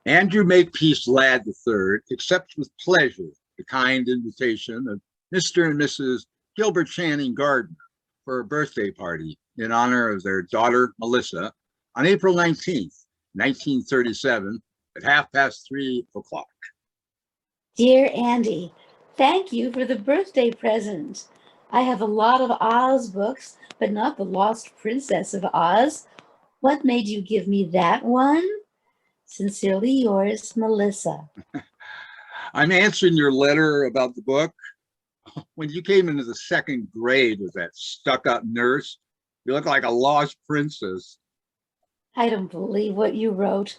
Andrew Makepeace Ladd III accepts with pleasure the kind invitation of Mr. and Mrs. Gilbert Channing Gardner for a birthday party in honor of their daughter, Melissa, on April 19th, 1937, at 3:30. Dear Andy, thank you for the birthday present. I have a lot of Oz books, but not The Lost Princess of Oz. What made you give me that one? Sincerely yours, Melissa. I'm answering your letter about the book. When you came into the second grade with that stuck-up nurse, you look like a lost princess. I don't believe what you wrote.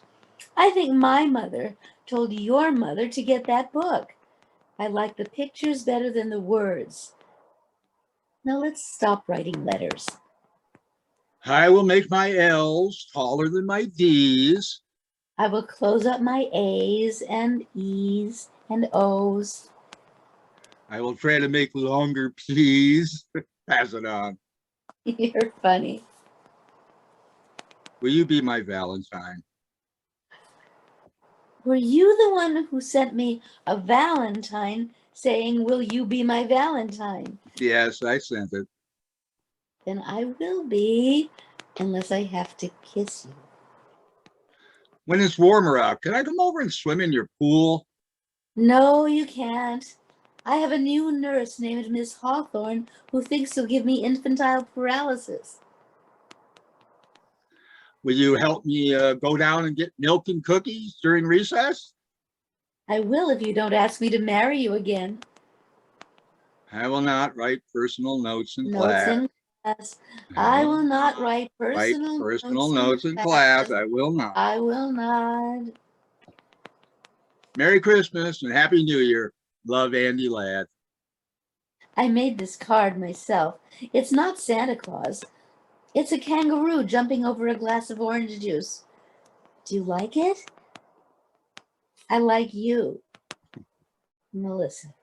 I think my mother told your mother to get that book. I like the pictures better than the words. Now let's stop writing letters. I will make my L's taller than my D's. I will close up my A's and E's and O's. I will try to make longer P's. Pass it on. You're funny. Will you be my Valentine? Were you the one who sent me a Valentine saying, will you be my Valentine? Yes, I sent it. Then I will be, unless I have to kiss you. When it's warmer out, can I come over and swim in your pool? No, you can't. I have a new nurse named Miss Hawthorne who thinks you'll give me infantile paralysis. Will you help me go down and get milk and cookies during recess? I will if you don't ask me to marry you again. I will not write personal notes in class. I will not write personal notes in class. I will not. I will not. Merry Christmas and Happy New Year. Love, Andy Ladd. I made this card myself. It's not Santa Claus. It's a kangaroo jumping over a glass of orange juice. Do you like it? I like you, Melissa.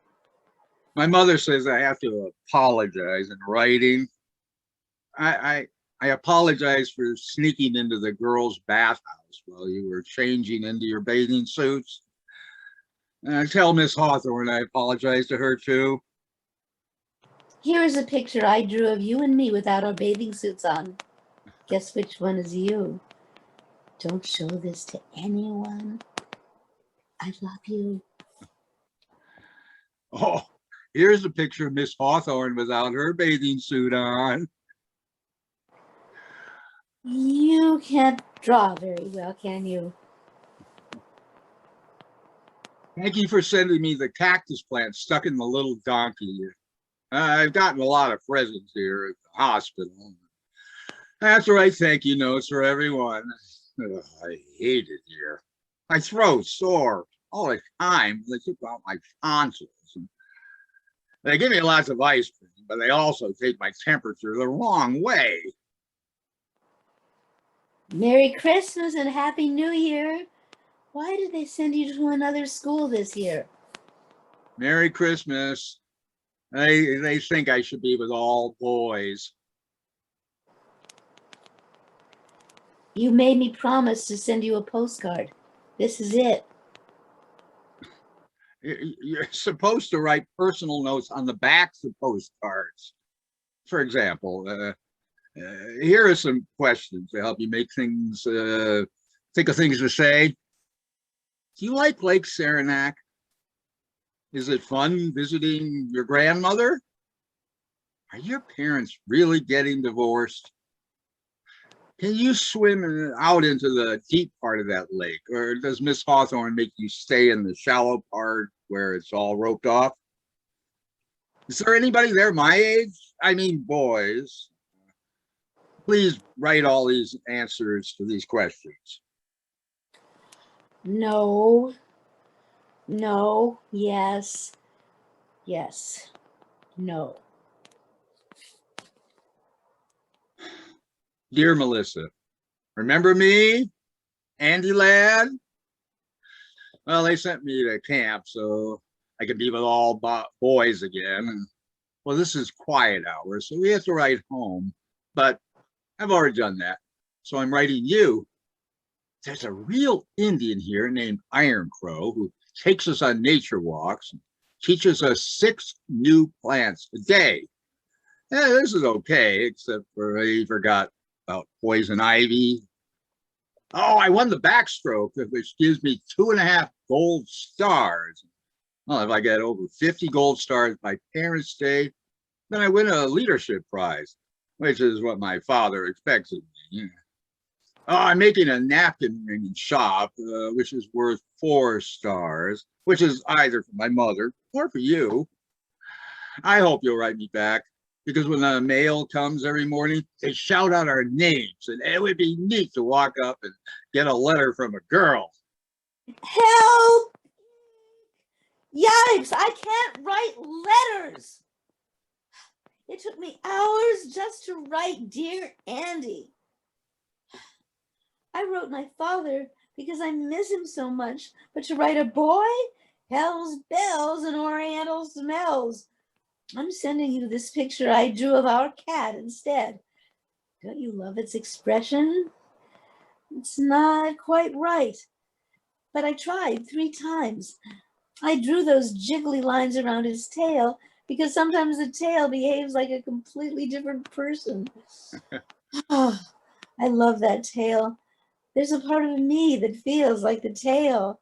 My mother says I have to apologize in writing. I apologize for sneaking into the girls' bathhouse while you were changing into your bathing suits. Tell Miss Hawthorne I apologize to her too. Here is a picture I drew of you and me without our bathing suits on. Guess which one is you? Don't show this to anyone. I love you. Oh, here's a picture of Miss Hawthorne without her bathing suit on. You can't draw very well, can you? Thank you for sending me the cactus plant stuck in the little donkey. I've gotten a lot of presents here at the hospital. That's right, thank you notes for everyone. Ugh, I hate it here. My throat's sore all the time. They took out my tonsils. They give me lots of ice cream, but they also take my temperature the wrong way. Merry Christmas and Happy New Year. Why did they send you to another school this year? Merry Christmas. They think I should be with all boys. You made me promise to send you a postcard. This is it. You're supposed to write personal notes on the backs of postcards. For example, here are some questions to help you make things, think of things to say. Do you like Lake Saranac? Is it fun visiting your grandmother? Are your parents really getting divorced? Can you swim out into the deep part of that lake? Or does Miss Hawthorne make you stay in the shallow part where it's all roped off? Is there anybody there my age? I mean, boys. Please write all these answers to these questions. No. No. Yes. Yes. No. Dear Melissa, remember me, Andy Ladd? Well, they sent me to camp so I could be with all boys again. And well, this is quiet hours, so we have to write home. But I've already done that, so I'm writing you there's a real Indian here named Iron Crow who takes us on nature walks and teaches us 6 new plants a day. Yeah, this is okay, except for he forgot about poison ivy. Oh, I won the backstroke, which gives me 2.5 gold stars. Well, if I get over 50 gold stars by Parents' Day, then I win a leadership prize, which is what my father expects of me. Oh, I'm making a napkin ring shop, which is worth 4 stars, which is either for my mother or for you. I hope you'll write me back, because when the mail comes every morning, they shout out our names, and it would be neat to walk up and get a letter from a girl. Help! Yipes! I can't write letters. It took me hours just to write Dear Andy. I wrote my father because I miss him so much, but to write a boy? Hell's bells and oriental smells. I'm sending you this picture I drew of our cat instead. Don't you love its expression? It's not quite right, but I tried 3 times. I drew those jiggly lines around his tail because sometimes the tail behaves like a completely different person. Oh, I love that tail. There's a part of me that feels like the tail.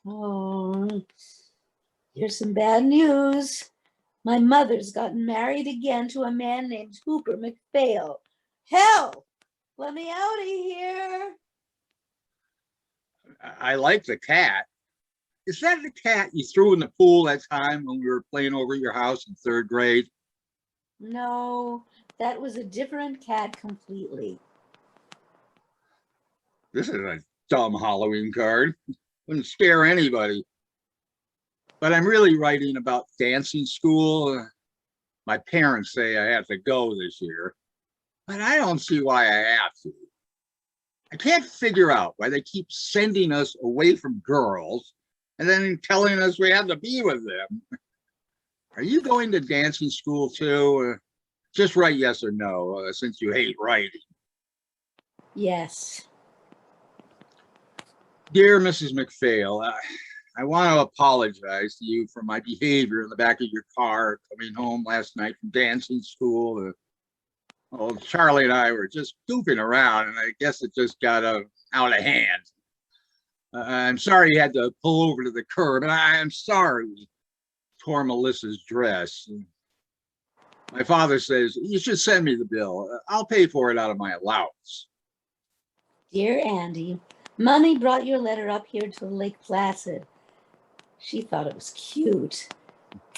Oh, here's some bad news. My mother's gotten married again to a man named Hooper McPhail. Hell, let me out of here. I like the cat. Is that the cat you threw in the pool that time when we were playing over at your house in 3rd grade? No, that was a different cat completely. This is a dumb Halloween card. Wouldn't scare anybody. But I'm really writing about dancing school. My parents say I have to go this year, but I don't see why I have to. I can't figure out why they keep sending us away from girls and then telling us we have to be with them. Are you going to dancing school too? Just write yes or no, since you hate writing. Yes. Dear Mrs. McPhail, I want to apologize to you for my behavior in the back of your car coming home last night from dancing school. Well, Charlie and I were just goofing around, and I guess it just got out of hand. I'm sorry you had to pull over to the curb, and I'm sorry we tore Melissa's dress. My father says, you should send me the bill. I'll pay for it out of my allowance. Dear Andy, Mommy brought your letter up here to Lake Placid. She thought it was cute.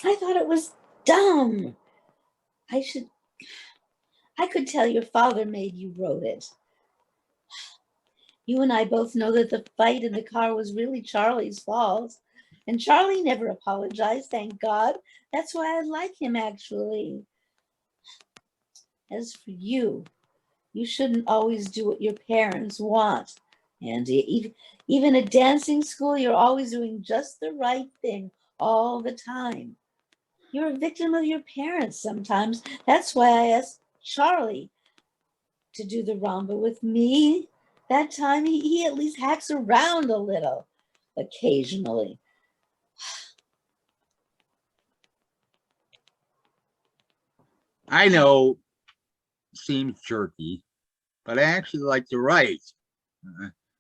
I thought it was dumb. I could tell your father made you wrote it. You and I both know that the fight in the car was really Charlie's fault. And Charlie never apologized, thank God. That's why I like him, actually. As for you, you shouldn't always do what your parents want. And even at dancing school, you're always doing just the right thing all the time. You're a victim of your parents sometimes. That's why I asked Charlie to do the rumba with me. That time he at least hacks around a little, occasionally. I know it seems jerky, but I actually like to write.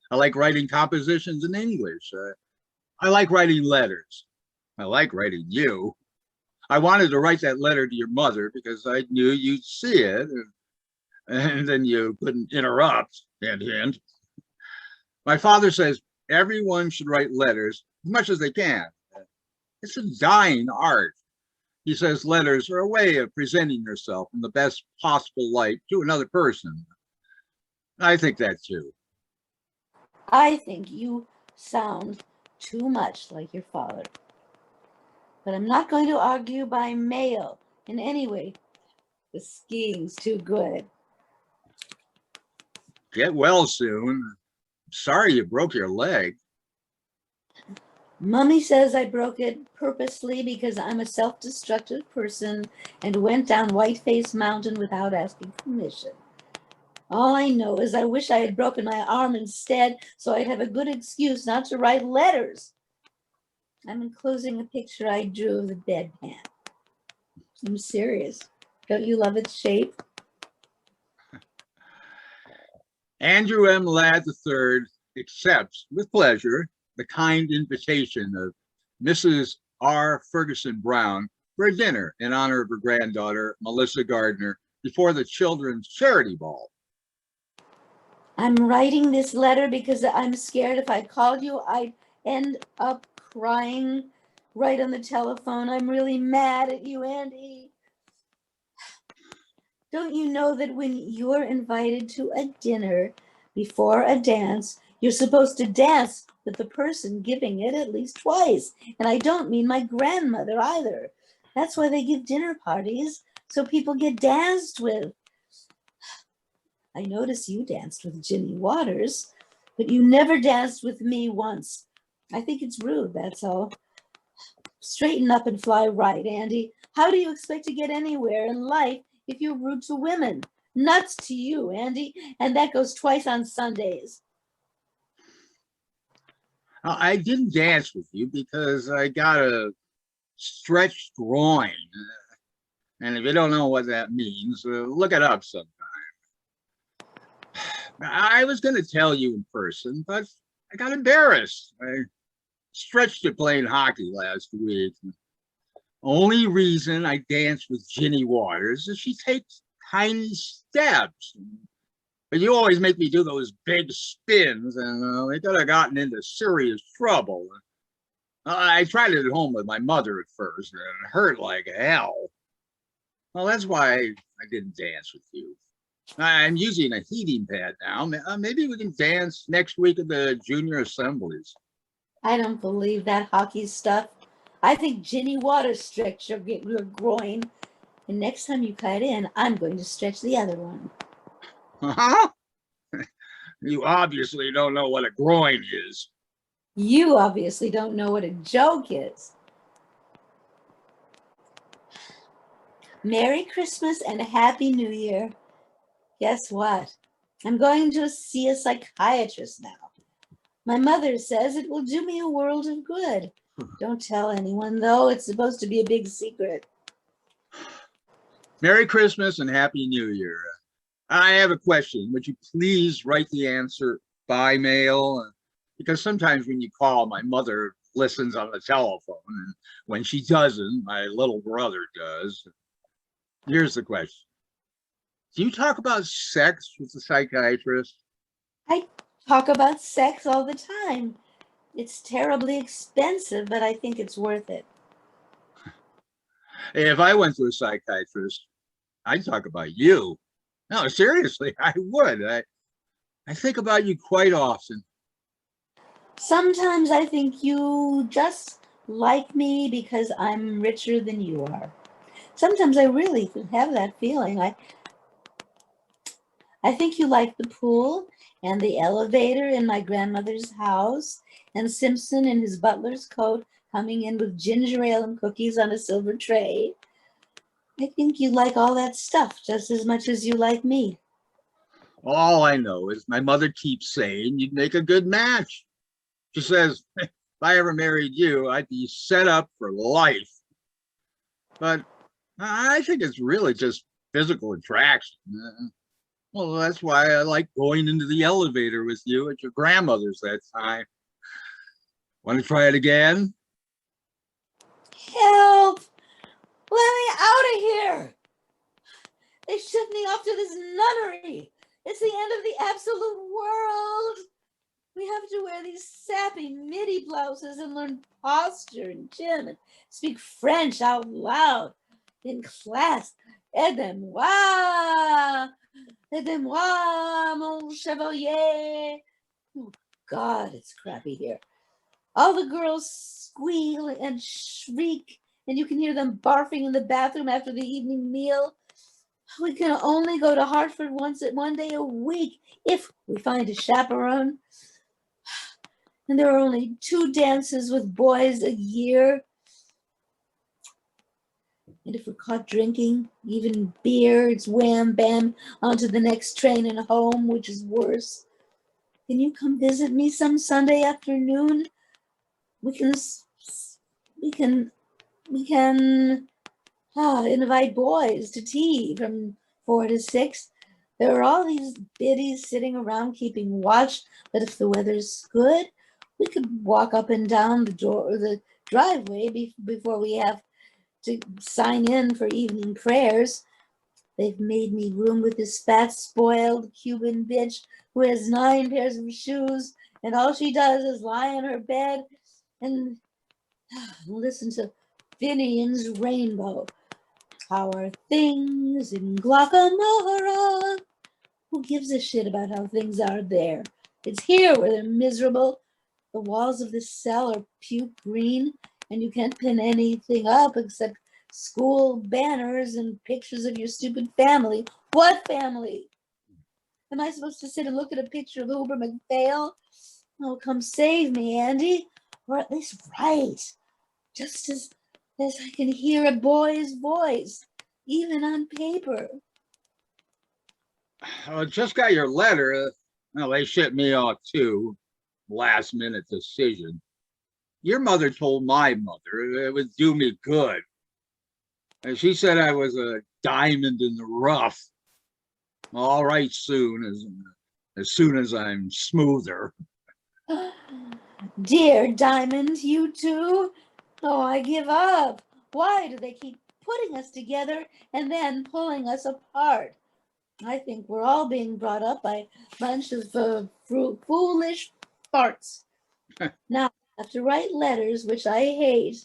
I like writing compositions in English. I like writing letters. I like writing you. I wanted to write that letter to your mother because I knew you'd see it, and then you couldn't interrupt. Hint, hint. My father says everyone should write letters as much as they can. It's a dying art. He says letters are a way of presenting yourself in the best possible light to another person. I think that too. I think you sound too much like your father. But I'm not going to argue by mail in any way. The skiing's too good. Get well soon. Sorry you broke your leg. Mommy says I broke it purposely because I'm a self-destructive person and went down Whiteface Mountain without asking permission. All I know is I wish I had broken my arm instead, so I'd have a good excuse not to write letters. I'm enclosing a picture I drew of the bedpan. I'm serious. Don't you love its shape? Andrew M. Ladd III accepts with pleasure the kind invitation of Mrs. R. Ferguson Brown for a dinner in honor of her granddaughter, Melissa Gardner, before the Children's Charity Ball. I'm writing this letter because I'm scared if I called you, I'd end up crying right on the telephone. I'm really mad at you, Andy. Don't you know that when you're invited to a dinner before a dance, you're supposed to dance with the person giving it at least twice? And I don't mean my grandmother either. That's why they give dinner parties, so people get danced with. I notice you danced with Ginny Waters, but you never danced with me once. I think it's rude, that's all. Straighten up and fly right, Andy. How do you expect to get anywhere in life if you're rude to women? Nuts to you, Andy, and that goes twice on Sundays. I didn't dance with you because I got a stretched groin. And if you don't know what that means, look it up sometime. I was going to tell you in person, but I got embarrassed. I stretched it playing hockey last week. Only reason I dance with Ginny Waters is she takes tiny steps. But you always make me do those big spins, and we could have gotten into serious trouble. I tried it at home with my mother at first, and it hurt like hell. Well, that's why I didn't dance with you. I'm using a heating pad now. Maybe we can dance next week at the junior assemblies. I don't believe that hockey stuff. I think Ginny Waters stretched your groin, and next time you cut in, I'm going to stretch the other one. Huh? You obviously don't know what a groin is. You obviously don't know what a joke is. Merry Christmas and a Happy New Year. Guess what? I'm going to see a psychiatrist now. My mother says it will do me a world of good. Don't tell anyone, though. It's supposed to be a big secret. Merry Christmas and Happy New Year. I have a question. Would you please write the answer by mail? Because sometimes when you call, my mother listens on the telephone, and when she doesn't, my little brother does. Here's the question. Do you talk about sex with the psychiatrist? I talk about sex all the time. It's terribly expensive, but I think it's worth it. If I went to a psychiatrist, I'd talk about you. No, seriously, I would. I think about you quite often. Sometimes I think you just like me because I'm richer than you are. Sometimes I really have that feeling. I think you like the pool and the elevator in my grandmother's house and Simpson in his butler's coat coming in with ginger ale and cookies on a silver tray. I think you like all that stuff just as much as you like me. All I know is my mother keeps saying you'd make a good match. She says, if I ever married you, I'd be set up for life. But I think it's really just physical attraction. Well, that's why I like going into the elevator with you at your grandmother's that time. Want to try it again? Help! Let me out of here! They shipped me off to this nunnery. It's the end of the absolute world. We have to wear these sappy midi blouses and learn posture and gym and speak French out loud in class. Aidez-moi, aidez-moi, mon chevalier. Oh, God, it's crappy here. All the girls squeal and shriek, and you can hear them barfing in the bathroom after the evening meal. We can only go to Hartford one day a week if we find a chaperone. And there are only 2 dances with boys a year. And if we're caught drinking, even beer, it's wham bam onto the next train and home, which is worse. Can you come visit me some Sunday afternoon? We can, we can, we can invite boys to tea from 4 to 6. There are all these biddies sitting around keeping watch, but if the weather's good, we could walk up and down the driveway before we have to sign in for evening prayers. They've made me room with this fat, spoiled Cuban bitch who has 9 pairs of shoes, and all she does is lie on her bed and listen to Finian's Rainbow. How are things in Guacamora? Who gives a shit about how things are there? It's here where they're miserable. The walls of this cell are puke green, and you can't pin anything up except school banners and pictures of your stupid family. What family? Am I supposed to sit and look at a picture of Uber McPhail? Oh, come save me, Andy. Or at least write. Just as I can hear a boy's voice, even on paper. I just got your letter. Well, they shipped me off too. Last minute decision. Your mother told my mother it would do me good. And she said I was a diamond in the rough. All right, as soon as I'm smoother. Dear Diamond, you too? Oh, I give up. Why do they keep putting us together and then pulling us apart? I think we're all being brought up by a bunch of foolish farts. Now, I have to write letters, which I hate,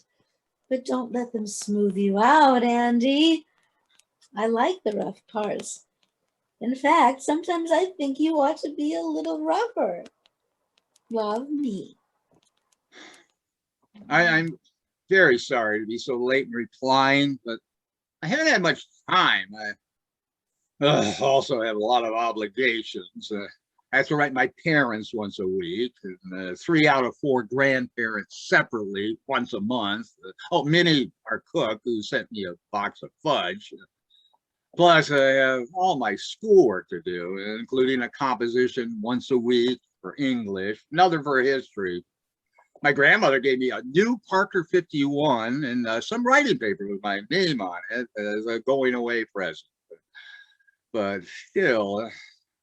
but don't let them smooth you out, Andy. I like the rough parts. In fact, sometimes I think you ought to be a little rougher. Love, me. I'm very sorry to be so late in replying, but I haven't had much time. I also have a lot of obligations. I have to write my parents once a week, and 3 out of 4 grandparents separately once a month. Minnie, our cook, who sent me a box of fudge. Plus, I have all my schoolwork to do, including a composition once a week for English, another for history. My grandmother gave me a new Parker 51 and some writing paper with my name on it as a going away present. But still,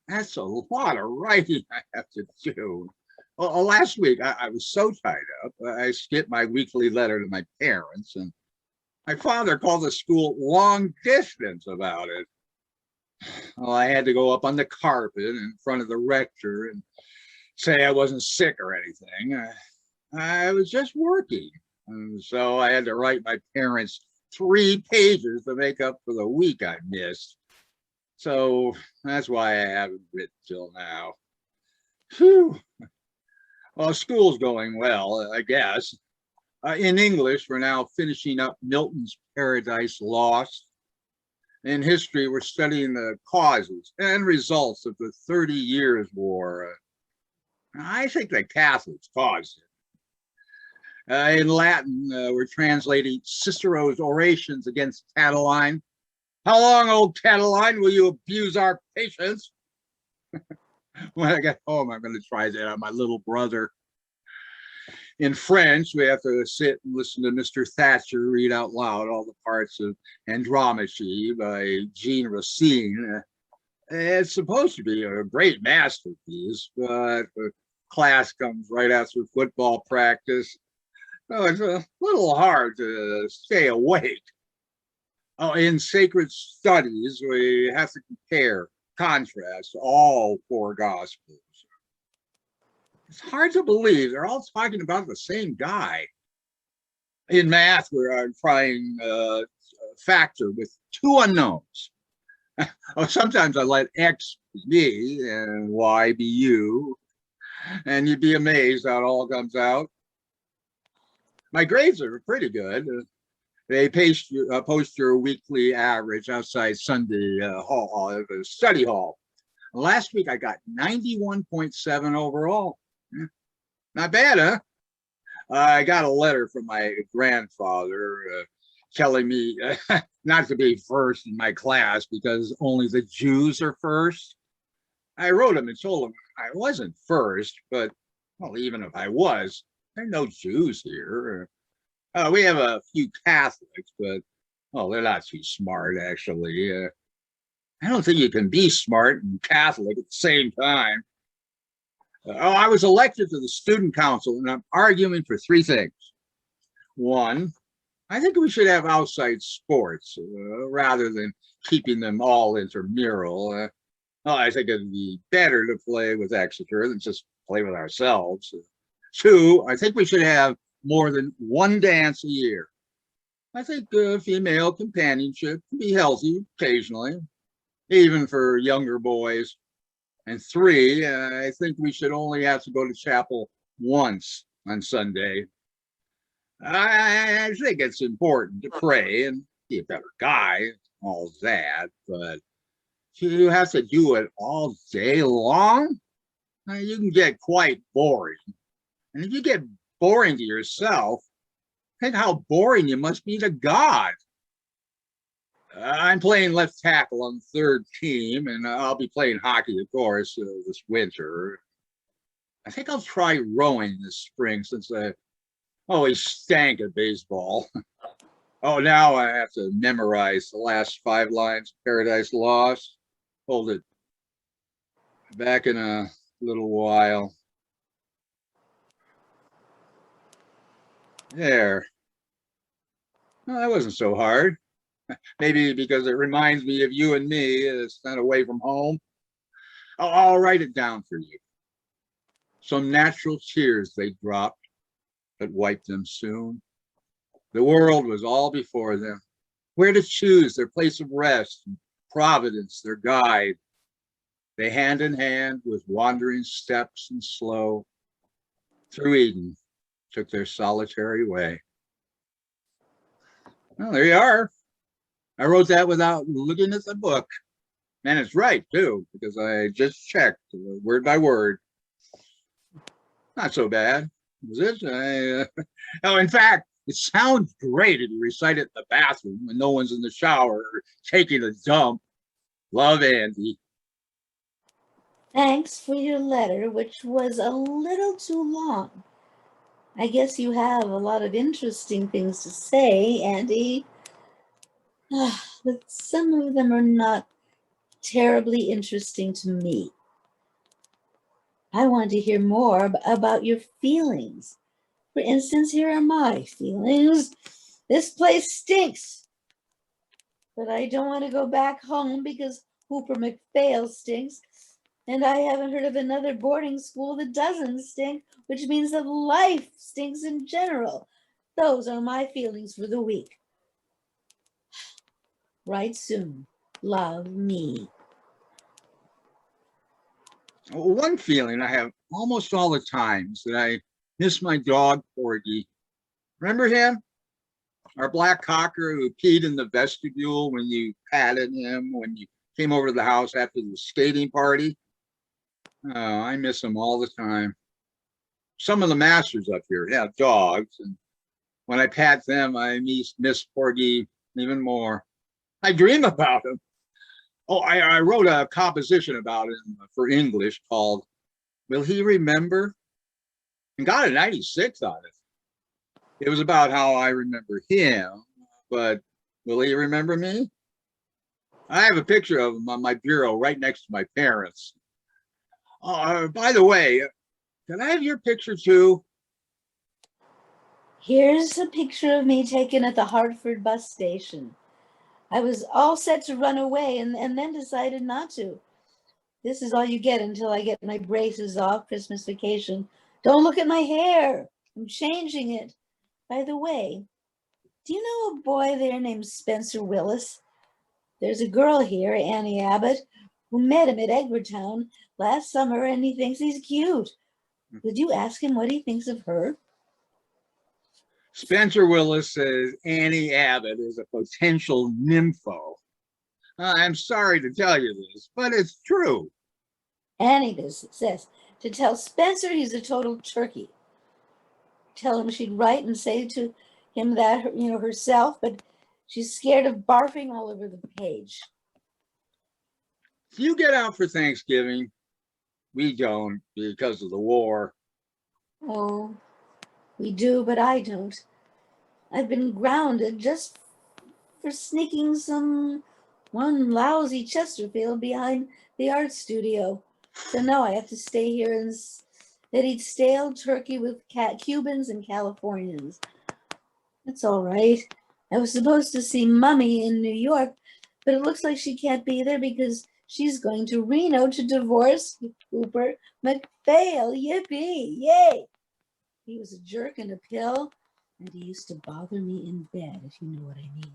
that's a lot of writing I have to do. Well, last week, I was so tied up, I skipped my weekly letter to my parents, and my father called the school long distance about it. Well, I had to go up on the carpet in front of the rector and say I wasn't sick or anything. I was just working. And so I had to write my parents 3 pages to make up for the week I missed. So that's why I haven't written till now. Phew. Well, school's going well, I guess. In English, we're now finishing up Milton's Paradise Lost. In history, we're studying the causes and results of the 30 Years' War. I think the Catholics caused it. In Latin, we're translating Cicero's orations against Catiline. How long, old Catiline, will you abuse our patience? When I get home, I'm going to try that on my little brother. In French, we have to sit and listen to Mr. Thatcher read out loud all the parts of Andromache by Jean Racine. It's supposed to be a great masterpiece, but the class comes right after football practice. So it's a little hard to stay awake. In sacred studies, we have to contrast all 4 gospels. It's hard to believe they're all talking about the same guy. In math, we're trying a factor with 2 unknowns. Sometimes I let X be me and Y be you, and you'd be amazed how it all comes out. My grades are pretty good. They post your weekly average outside Sunday study hall. Last week I got 91.7 overall. Not bad, huh? I got a letter from my grandfather. telling me not to be first in my class because only the Jews are first. I wrote him and told him I wasn't first, but well, even if I was, there are no Jews here. We have a few Catholics, but well, they're not too smart, actually. I don't think you can be smart and Catholic at the same time. I was elected to the student council, and I'm arguing for three things. One, I think we should have outside sports rather than keeping them all intramural. Well, I think it'd be better to play with Exeter than just play with ourselves. Two, I think we should have more than one dance a year. I think female companionship can be healthy occasionally, even for younger boys. And three, I think we should only have to go to chapel once on Sunday. I think it's important to pray and be a better guy, all that, but you have to do it all day long, you can get quite boring. And if you get boring to yourself, think how boring you must be to God. I'm playing left tackle on the third team, and I'll be playing hockey, of course, this winter. I think I'll try rowing this spring since I always stank at baseball. Oh, now I have to memorize the last 5 lines of Paradise Lost. Hold it. Back in a little while. There. Well, that wasn't so hard. Maybe because it reminds me of you and me. It's not away from home. I'll write it down for you. Some natural tears they dropped, but wiped them soon. The world was all before them. Where to choose their place of rest, and Providence their guide. They hand in hand with wandering steps and slow, through Eden took their solitary way. Well, there you are. I wrote that without looking at the book. And it's right, too, because I just checked word by word. Not so bad, is it? Oh, in fact, it sounds great if you recite it in the bathroom when no one's in the shower or taking a dump. Love, Andy. Thanks for your letter, which was a little too long. I guess you have a lot of interesting things to say, Andy. But some of them are not terribly interesting to me. I want to hear more about your feelings. For instance, here are my feelings. This place stinks. But I don't want to go back home because Hooper McPhail stinks. And I haven't heard of another boarding school that doesn't stink, which means that life stinks in general. Those are my feelings for the week. Write soon. Love, me. One feeling I have almost all the time is that I miss my dog, Porgy. Remember him? Our black cocker who peed in the vestibule when you patted him, when you came over to the house after the skating party. Oh, I miss him all the time. Some of the masters up here have dogs, and when I pat them, I miss Porgy even more. I dream about him. Oh, I wrote a composition about him for English called Will He Remember? And got a 96 on it. It was about how I remember him, but will he remember me? I have a picture of him on my bureau right next to my parents. By the way, can I have your picture too? Here's a picture of me taken at the Hartford bus station. I was all set to run away and then decided not to. This is all you get until I get my braces off Christmas vacation. Don't look at my hair. I'm changing it. By the way, do you know a boy there named Spencer Willis? There's a girl here, Annie Abbott, who met him at Edgartown last summer, and he thinks he's cute. Would you ask him what he thinks of her? Spencer Willis says Annie Abbott is a potential nympho. I'm sorry to tell you this, but it's true. Annie says to tell Spencer he's a total turkey. Tell him she'd write and say to him that, herself, but She's scared of barfing all over the page. If you get out for Thanksgiving, we don't because of the war. Oh, we do, but I don't. I've been grounded just for sneaking one lousy Chesterfield behind the art studio. So now I have to stay here and eat stale turkey with Cubans and Californians. That's all right. I was supposed to see Mummy in New York, but it looks like she can't be there because she's going to Reno to divorce Cooper McPhail. Yippee! Yay! He was a jerk and a pill, and he used to bother me in bed, if you know what I mean.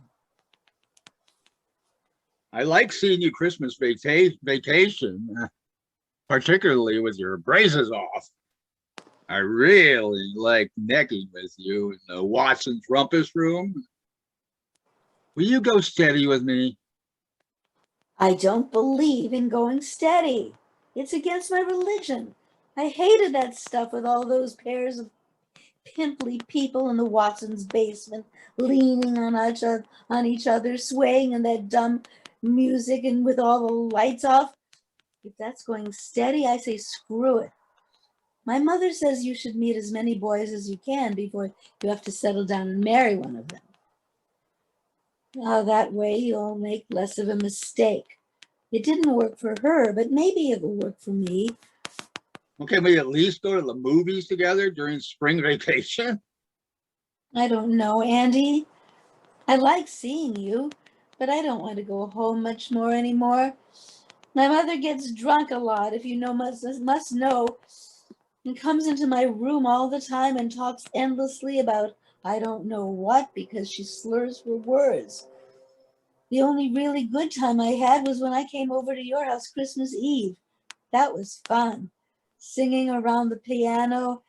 I like seeing you Christmas vacation, particularly with your braces off. I really like necking with you in the Watson's rumpus room. Will you go steady with me? I don't believe in going steady. It's against my religion. I hated that stuff with all those pairs of pimply people in the Watson's basement, leaning on each other, swaying in that dumb music and with all the lights off. If that's going steady, I say screw it. My mother says you should meet as many boys as you can before you have to settle down and marry one of them. That way you'll make less of a mistake. It didn't work for her, but maybe it will work for me. Well, can we at least go to the movies together during spring vacation? I don't know, Andy. I like seeing you, but I don't want to go home much more anymore. My mother gets drunk a lot, if you must know, and comes into my room all the time and talks endlessly about I don't know what because she slurs her words. The only really good time I had was when I came over to your house Christmas Eve. That was fun. Singing around the piano,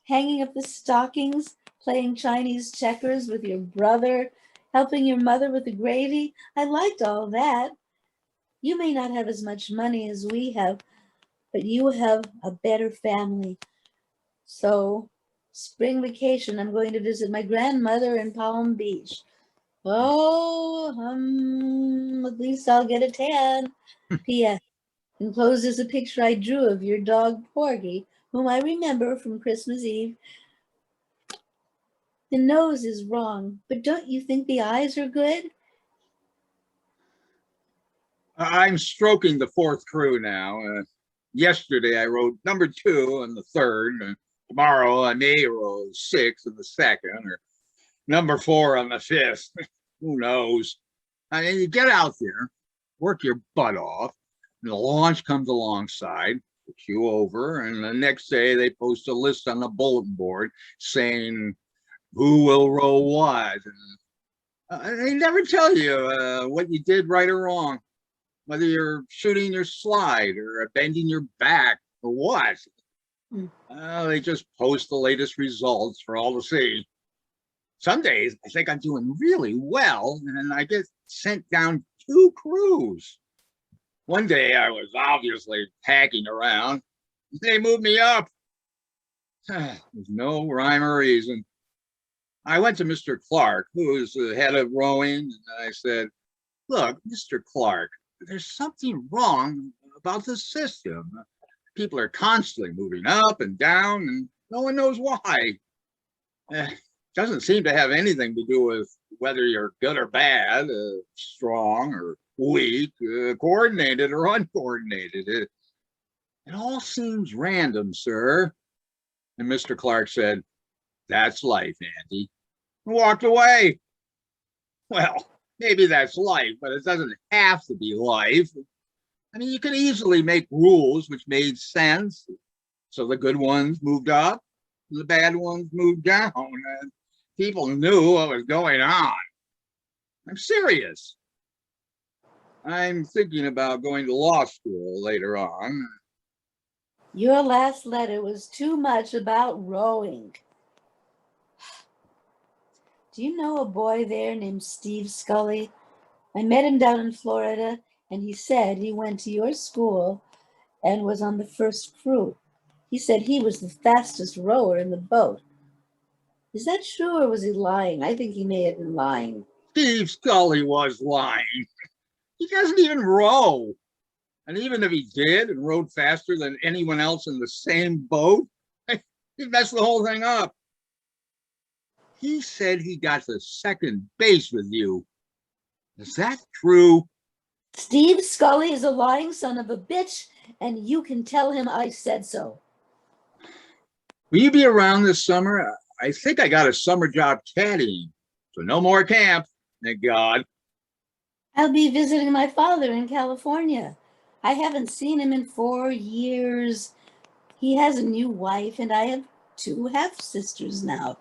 hanging up the stockings, playing Chinese checkers with your brother, helping your mother with the gravy. I liked all that. You may not have as much money as we have, but you have a better family. So, spring vacation, I'm going to visit my grandmother in Palm Beach. Oh, at least I'll get a tan. P.S. Enclosed is a picture I drew of your dog, Porgy, whom I remember from Christmas Eve. The nose is wrong, but don't you think the eyes are good? I'm stroking the fourth crew now. Yesterday I wrote number 2 on the third. Tomorrow I may roll 6 on the second, or number 4 on the fifth. Who knows? I mean, you get out there, work your butt off, and the launch comes alongside, puts you over, and the next day they post a list on the bulletin board saying who will row what. And they never tell you what you did right or wrong, whether you're shooting your slide or bending your back or what. They just post the latest results for all to see. Some days I think I'm doing really well, and I get sent down 2 crews. One day I was obviously hacking around. They moved me up. There's no rhyme or reason. I went to Mr. Clark, who is the head of rowing, and I said, look, Mr. Clark, there's something wrong about the system. People are constantly moving up and down, and no one knows why. Doesn't seem to have anything to do with whether you're good or bad, strong or weak, coordinated or uncoordinated. It all seems random, sir. And Mr. Clark said, that's life, Andy, and walked away. Well, maybe that's life, but it doesn't have to be life. I mean, you could easily make rules which made sense. So the good ones moved up, the bad ones moved down. And people knew what was going on. I'm serious. I'm thinking about going to law school later on. Your last letter was too much about rowing. Do you know a boy there named Steve Scully? I met him down in Florida, and he said he went to your school and was on the first crew. He said he was the fastest rower in the boat. Is that true or was he lying? I think he may have been lying. Steve Scully was lying. He doesn't even row. And even if he did and rowed faster than anyone else in the same boat, he messed the whole thing up. He said he got to second base with you. Is that true? Steve Scully is a lying son of a bitch, and you can tell him I said so. Will you be around this summer? I think I got a summer job caddying, so no more camp, thank God. I'll be visiting my father in California. I haven't seen him in 4 years. He has a new wife, and I have 2 half-sisters now.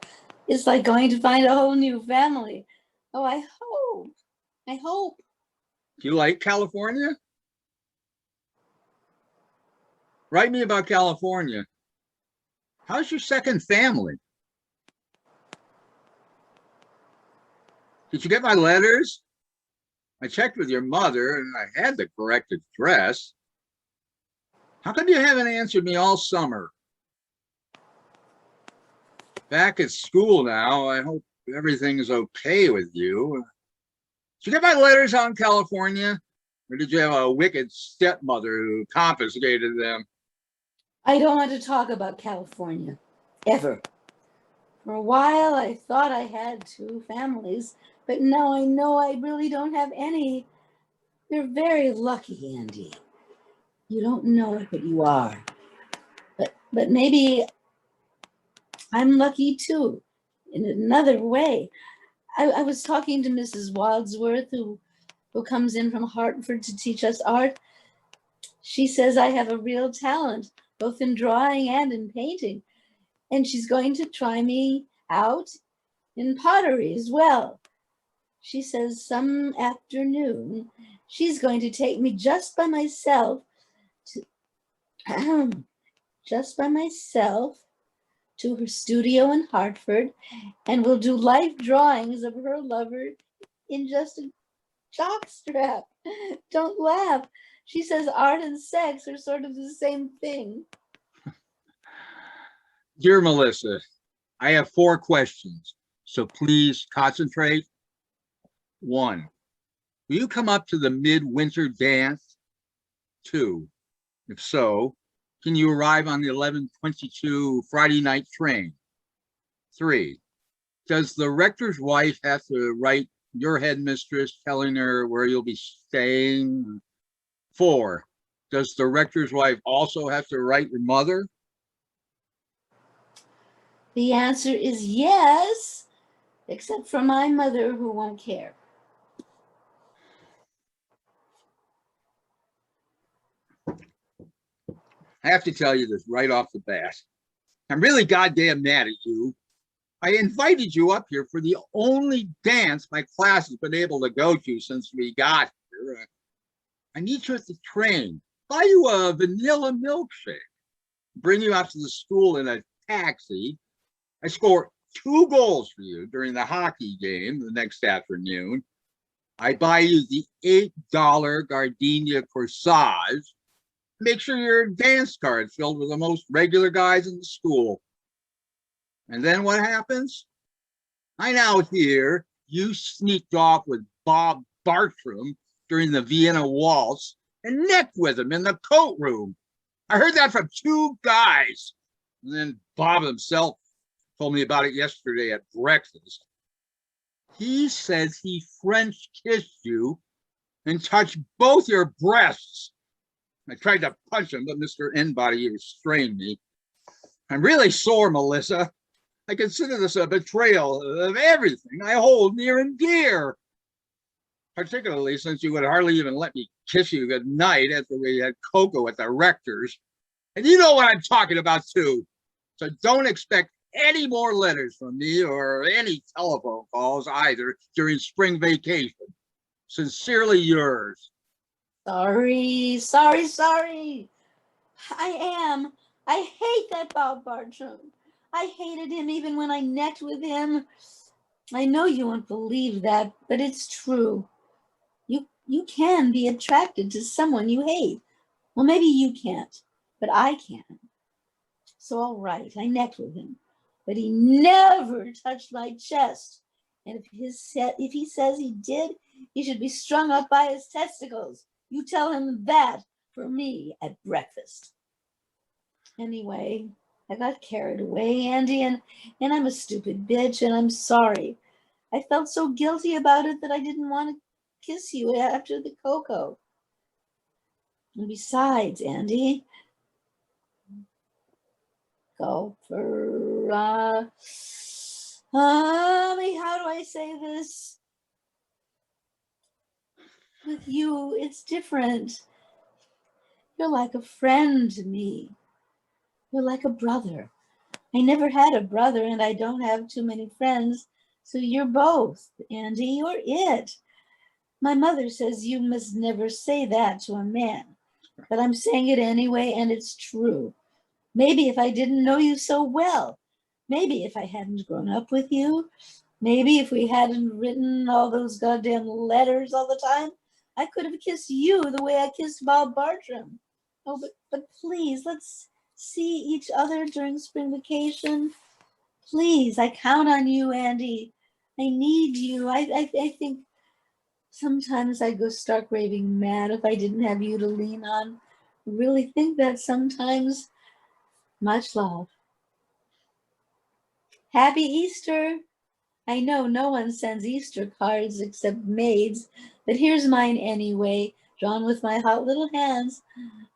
It's like going to find a whole new family. Oh, I hope. Do you like California? Write me about California. How's your second family? Did you get my letters? I checked with your mother and I had the correct address. How come you haven't answered me all summer? Back at school now, I hope everything is okay with you. Did you get my letters on California? Or did you have a wicked stepmother who confiscated them? I don't want to talk about California, ever. For a while, I thought I had 2 families, but now I know I really don't have any. You're very lucky, Andy. You don't know it, but you are. But maybe I'm lucky too, in another way. I was talking to Mrs. Wadsworth, who comes in from Hartford to teach us art. She says I have a real talent, both in drawing and in painting. And she's going to try me out in pottery as well. She says some afternoon she's going to take me just by myself to her studio in Hartford, and we'll do life drawings of her lover in just a jockstrap. Don't laugh. She says art and sex are sort of the same thing. Dear Melissa, I have 4 questions, so please concentrate. 1, will you come up to the midwinter dance? 2, if so, can you arrive on the 11:22 Friday night train? 3, does the rector's wife have to write your headmistress telling her where you'll be staying? 4, does the rector's wife also have to write your mother? The answer is yes, except for my mother, who won't care. I have to tell you this right off the bat. I'm really goddamn mad at you. I invited you up here for the only dance my class has been able to go to since we got here. I need you at the train, buy you a vanilla milkshake, bring you out to the school in a taxi. I score 2 goals for you during the hockey game the next afternoon. I buy you the $8 gardenia corsage. Make sure your dance card's filled with the most regular guys in the school. And then what happens? I now hear you sneaked off with Bob Bartram during the Vienna Waltz and necked with him in the coat room. I heard that from 2 guys. And then Bob himself told me about it yesterday at breakfast. He says he French kissed you and touched both your breasts. I tried to punch him, but Mr. N-Body restrained me. I'm really sore, Melissa. I consider this a betrayal of everything I hold near and dear, particularly since you would hardly even let me kiss you goodnight after we had cocoa at the rector's. And you know what I'm talking about, too. So don't expect any more letters from me or any telephone calls either during spring vacation. Sincerely yours. Sorry. I am. I hate that Bob Bartram. I hated him even when I necked with him. I know you won't believe that, but it's true. You can be attracted to someone you hate. Well, maybe you can't, but I can. So all right, I necked with him. but he never touched my chest. And if he says he did, he should be strung up by his testicles. You tell him that for me at breakfast. Anyway, I got carried away, Andy, and I'm a stupid bitch, and I'm sorry. I felt so guilty about it that I didn't want to kiss you after the cocoa. And besides, Andy, go for, how do I say this? With you, it's different. You're like a friend to me. You're like a brother. I never had a brother, and I don't have too many friends, so you're both, Andy, you're it. My mother says you must never say that to a man, but I'm saying it anyway, and it's true. Maybe if I didn't know you so well, maybe if I hadn't grown up with you, maybe if we hadn't written all those goddamn letters all the time, I could have kissed you the way I kissed Bob Bartram. Oh, but please, let's see each other during spring vacation. Please, I count on you, Andy. I need you. I think sometimes I'd go stark raving mad if I didn't have you to lean on. I really think that sometimes. Much love. Happy Easter. I know no one sends Easter cards except maids, but here's mine anyway, drawn with my hot little hands.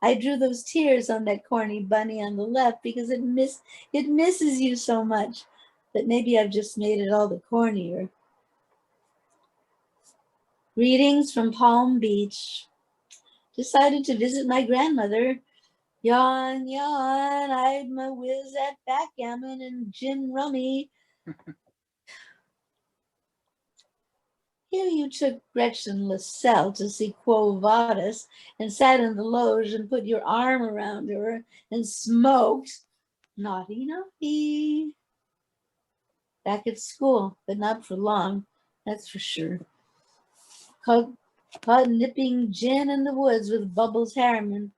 I drew those tears on that corny bunny on the left because it misses you so much, but maybe I've just made it all the cornier. Greetings from Palm Beach. Decided to visit my grandmother. Yawn, yawn, I'm a whiz at backgammon and gin rummy. Here you took Gretchen Lascelles to see Quo Vadis and sat in the loge and put your arm around her and smoked. Naughty, naughty. Back at school, but not for long, that's for sure. Caught nipping gin in the woods with Bubbles Harriman.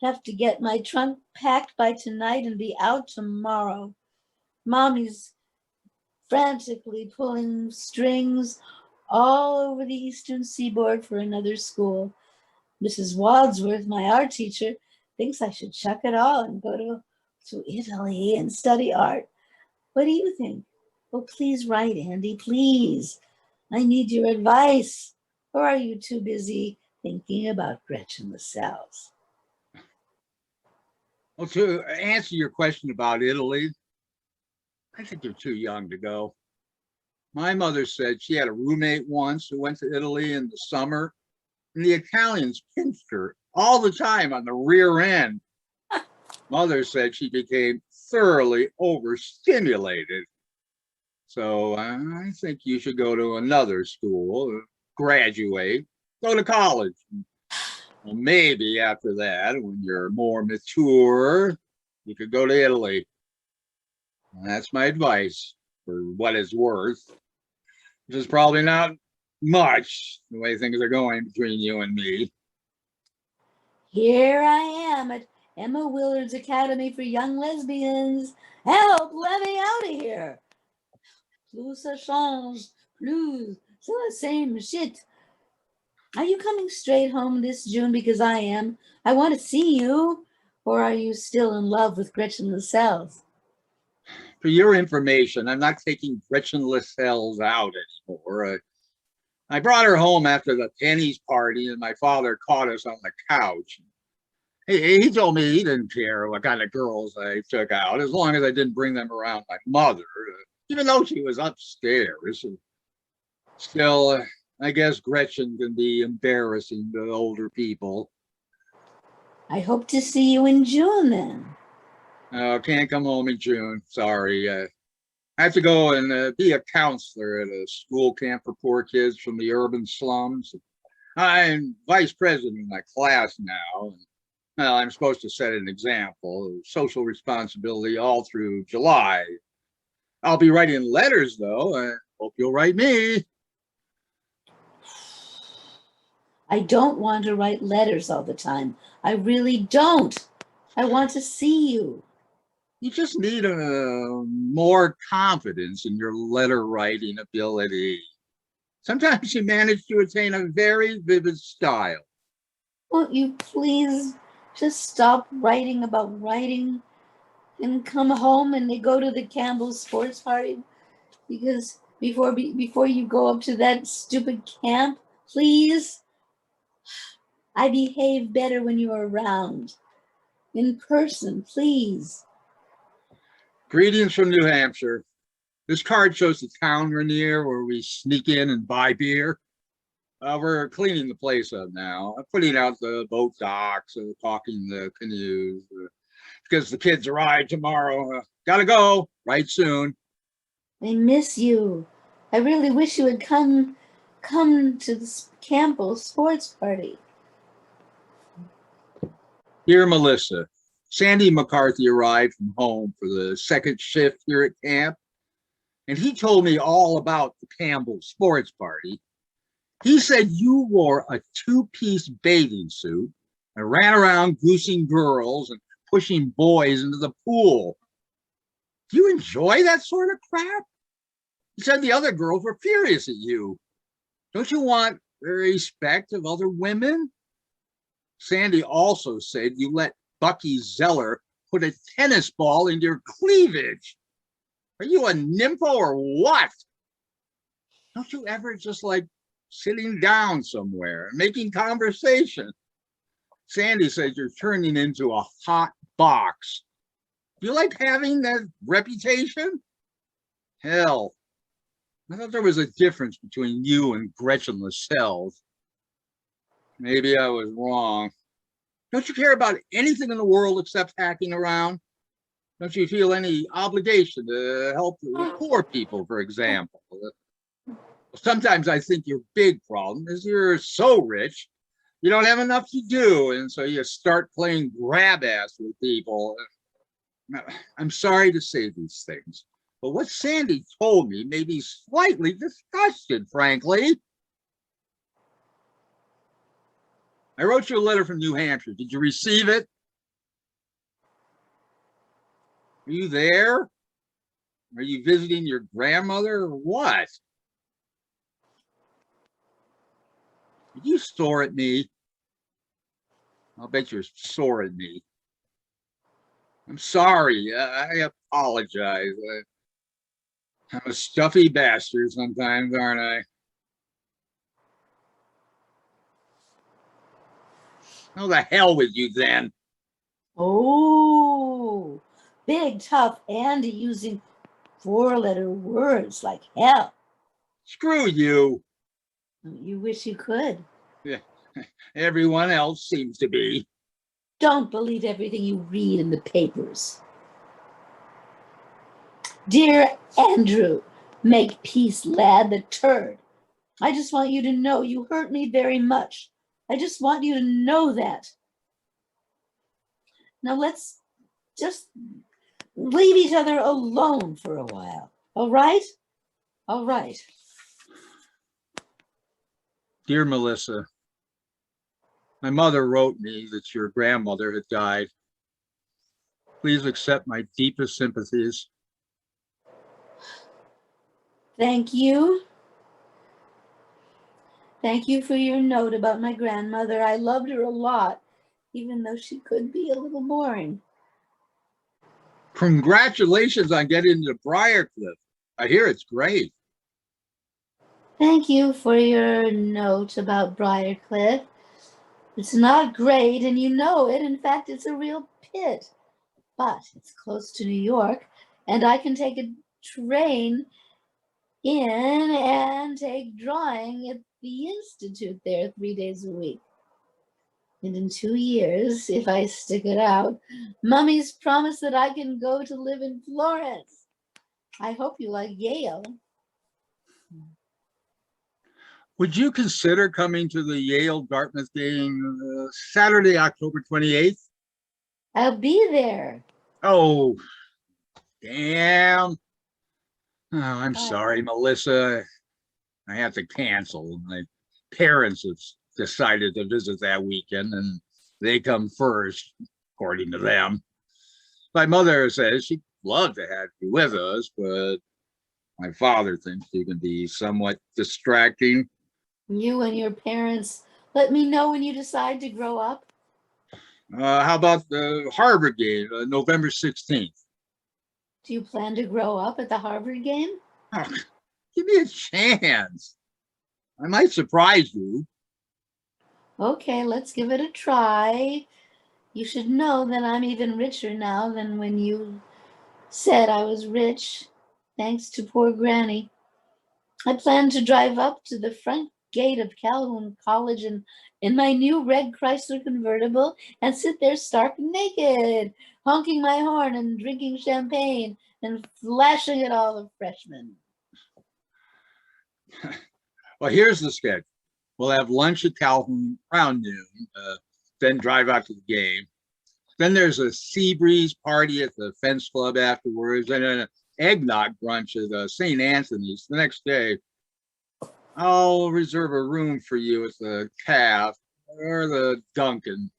Have to get my trunk packed by tonight and be out tomorrow. Mommy's frantically pulling strings all over the eastern seaboard for another school. Mrs. Wadsworth, my art teacher, thinks I should chuck it all and go to Italy and study art. What do you think? Oh, please write, Andy, please. I need your advice. Or are you too busy thinking about Gretchen Lascelles? Well, to answer your question about Italy, I think you're too young to go. My mother said she had a roommate once who went to Italy in the summer, and the Italians pinched her all the time on the rear end. Mother said she became thoroughly overstimulated. So I think you should go to another school, graduate, go to college. Well, maybe after that, when you're more mature, you could go to Italy. And that's my advice for what it's worth. Which is probably not much the way things are going between you and me. Here I am at Emma Willard's Academy for Young Lesbians. Help, let me out of here. Plus ça change, plus c'est la same shit. Are you coming straight home this June because I am? I want to see you. Or are you still in love with Gretchen Lascelles? For your information, I'm not taking Gretchen Lascelles out anymore. I brought her home after the Penny's party, and my father caught us on the couch. He told me he didn't care what kind of girls I took out, as long as I didn't bring them around my mother, even though she was upstairs. Still, I guess Gretchen can be embarrassing to older people. I hope to see you in June then. Can't come home in June. Sorry. I have to go and be a counselor at a school camp for poor kids from the urban slums. I'm vice president of my class now. And, well, I'm supposed to set an example of social responsibility all through July. I'll be writing letters, though. I hope you'll write me. I don't want to write letters all the time. I really don't. I want to see you. You just need more confidence in your letter writing ability. Sometimes you manage to attain a very vivid style. Won't you please just stop writing about writing and come home and they go to the Campbell sports party? Because before you go up to that stupid camp, please. I behave better when you're around. In person, please. Greetings from New Hampshire. This card shows the town we're near where we sneak in and buy beer. We're cleaning the place up now, putting out the boat docks, caulking the canoes, because the kids arrive tomorrow. Gotta go right soon. I miss you. I really wish you had come to the Campbell sports party. Dear Melissa, Sandy McCarthy arrived from home for the second shift here at camp, and he told me all about the Campbell sports party. He said you wore a two-piece bathing suit and ran around goosing girls and pushing boys into the pool. Do you enjoy that sort of crap? He said the other girls were furious at you. Don't you want the respect of other women? Sandy also said you let Bucky Zeller put a tennis ball in your cleavage. Are you a nympho or what? Don't you ever just like sitting down somewhere and making conversation? Sandy says you're turning into a hot box. Do you like having that reputation? Hell, I thought there was a difference between you and Gretchen Lascelles. Maybe I was wrong. Don't you care about anything in the world except hacking around? Don't you feel any obligation to help the poor people, for example? Sometimes I think your big problem is you're so rich, you don't have enough to do, and so you start playing grab ass with people. I'm sorry to say these things, but what Sandy told me made me slightly disgusted, frankly. I wrote you a letter from New Hampshire. Did you receive it? Are you there? Are you visiting your grandmother or what? Did you sore at me? I'll bet you're sore at me. I'm sorry. I apologize. I'm a stuffy bastard sometimes, aren't I? Oh, the hell with you then. Oh, big tough Andy using four-letter words like hell. Screw you. You wish you could. Yeah, everyone else seems to be. Don't believe everything you read in the papers. Dear Andrew, make peace, lad, the turd. I just want you to know you hurt me very much. I just want you to know that. Now let's just leave each other alone for a while. All right? All right. Dear Melissa, my mother wrote me that your grandmother had died. Please accept my deepest sympathies. Thank you. Thank you for your note about my grandmother. I loved her a lot, even though she could be a little boring. Congratulations on getting to Briarcliff. I hear it's great. Thank you for your note about Briarcliff. It's not great, and you know it. In fact, it's a real pit. But it's close to New York, and I can take a train in and take drawing at the Institute there 3 days a week. And in 2 years, if I stick it out, Mummy's promised that I can go to live in Florence. I hope you like Yale. Would you consider coming to the Yale-Dartmouth game Saturday, October 28th? I'll be there. Oh, damn. Oh, I'm sorry, Melissa. I have to cancel. My parents have decided to visit that weekend, and they come first, according to them. My mother says she'd love to have you with us, but my father thinks you can be somewhat distracting. You and your parents, let me know when you decide to grow up. How about the Harvard game, November 16th? Do you plan to grow up at the Harvard game? Oh, give me a chance. I might surprise you. Okay, let's give it a try. You should know that I'm even richer now than when you said I was rich, thanks to poor Granny. I plan to drive up to the front gate of Calhoun College in my new red Chrysler convertible and sit there stark naked, honking my horn and drinking champagne and flashing at all the freshmen. Well, here's the schedule. We'll have lunch at Calhoun around noon, then drive out to the game. Then there's a sea breeze party at the fence club afterwards, and an eggnog brunch at St. Anthony's the next day. I'll reserve a room for you at the Taft or the Duncan.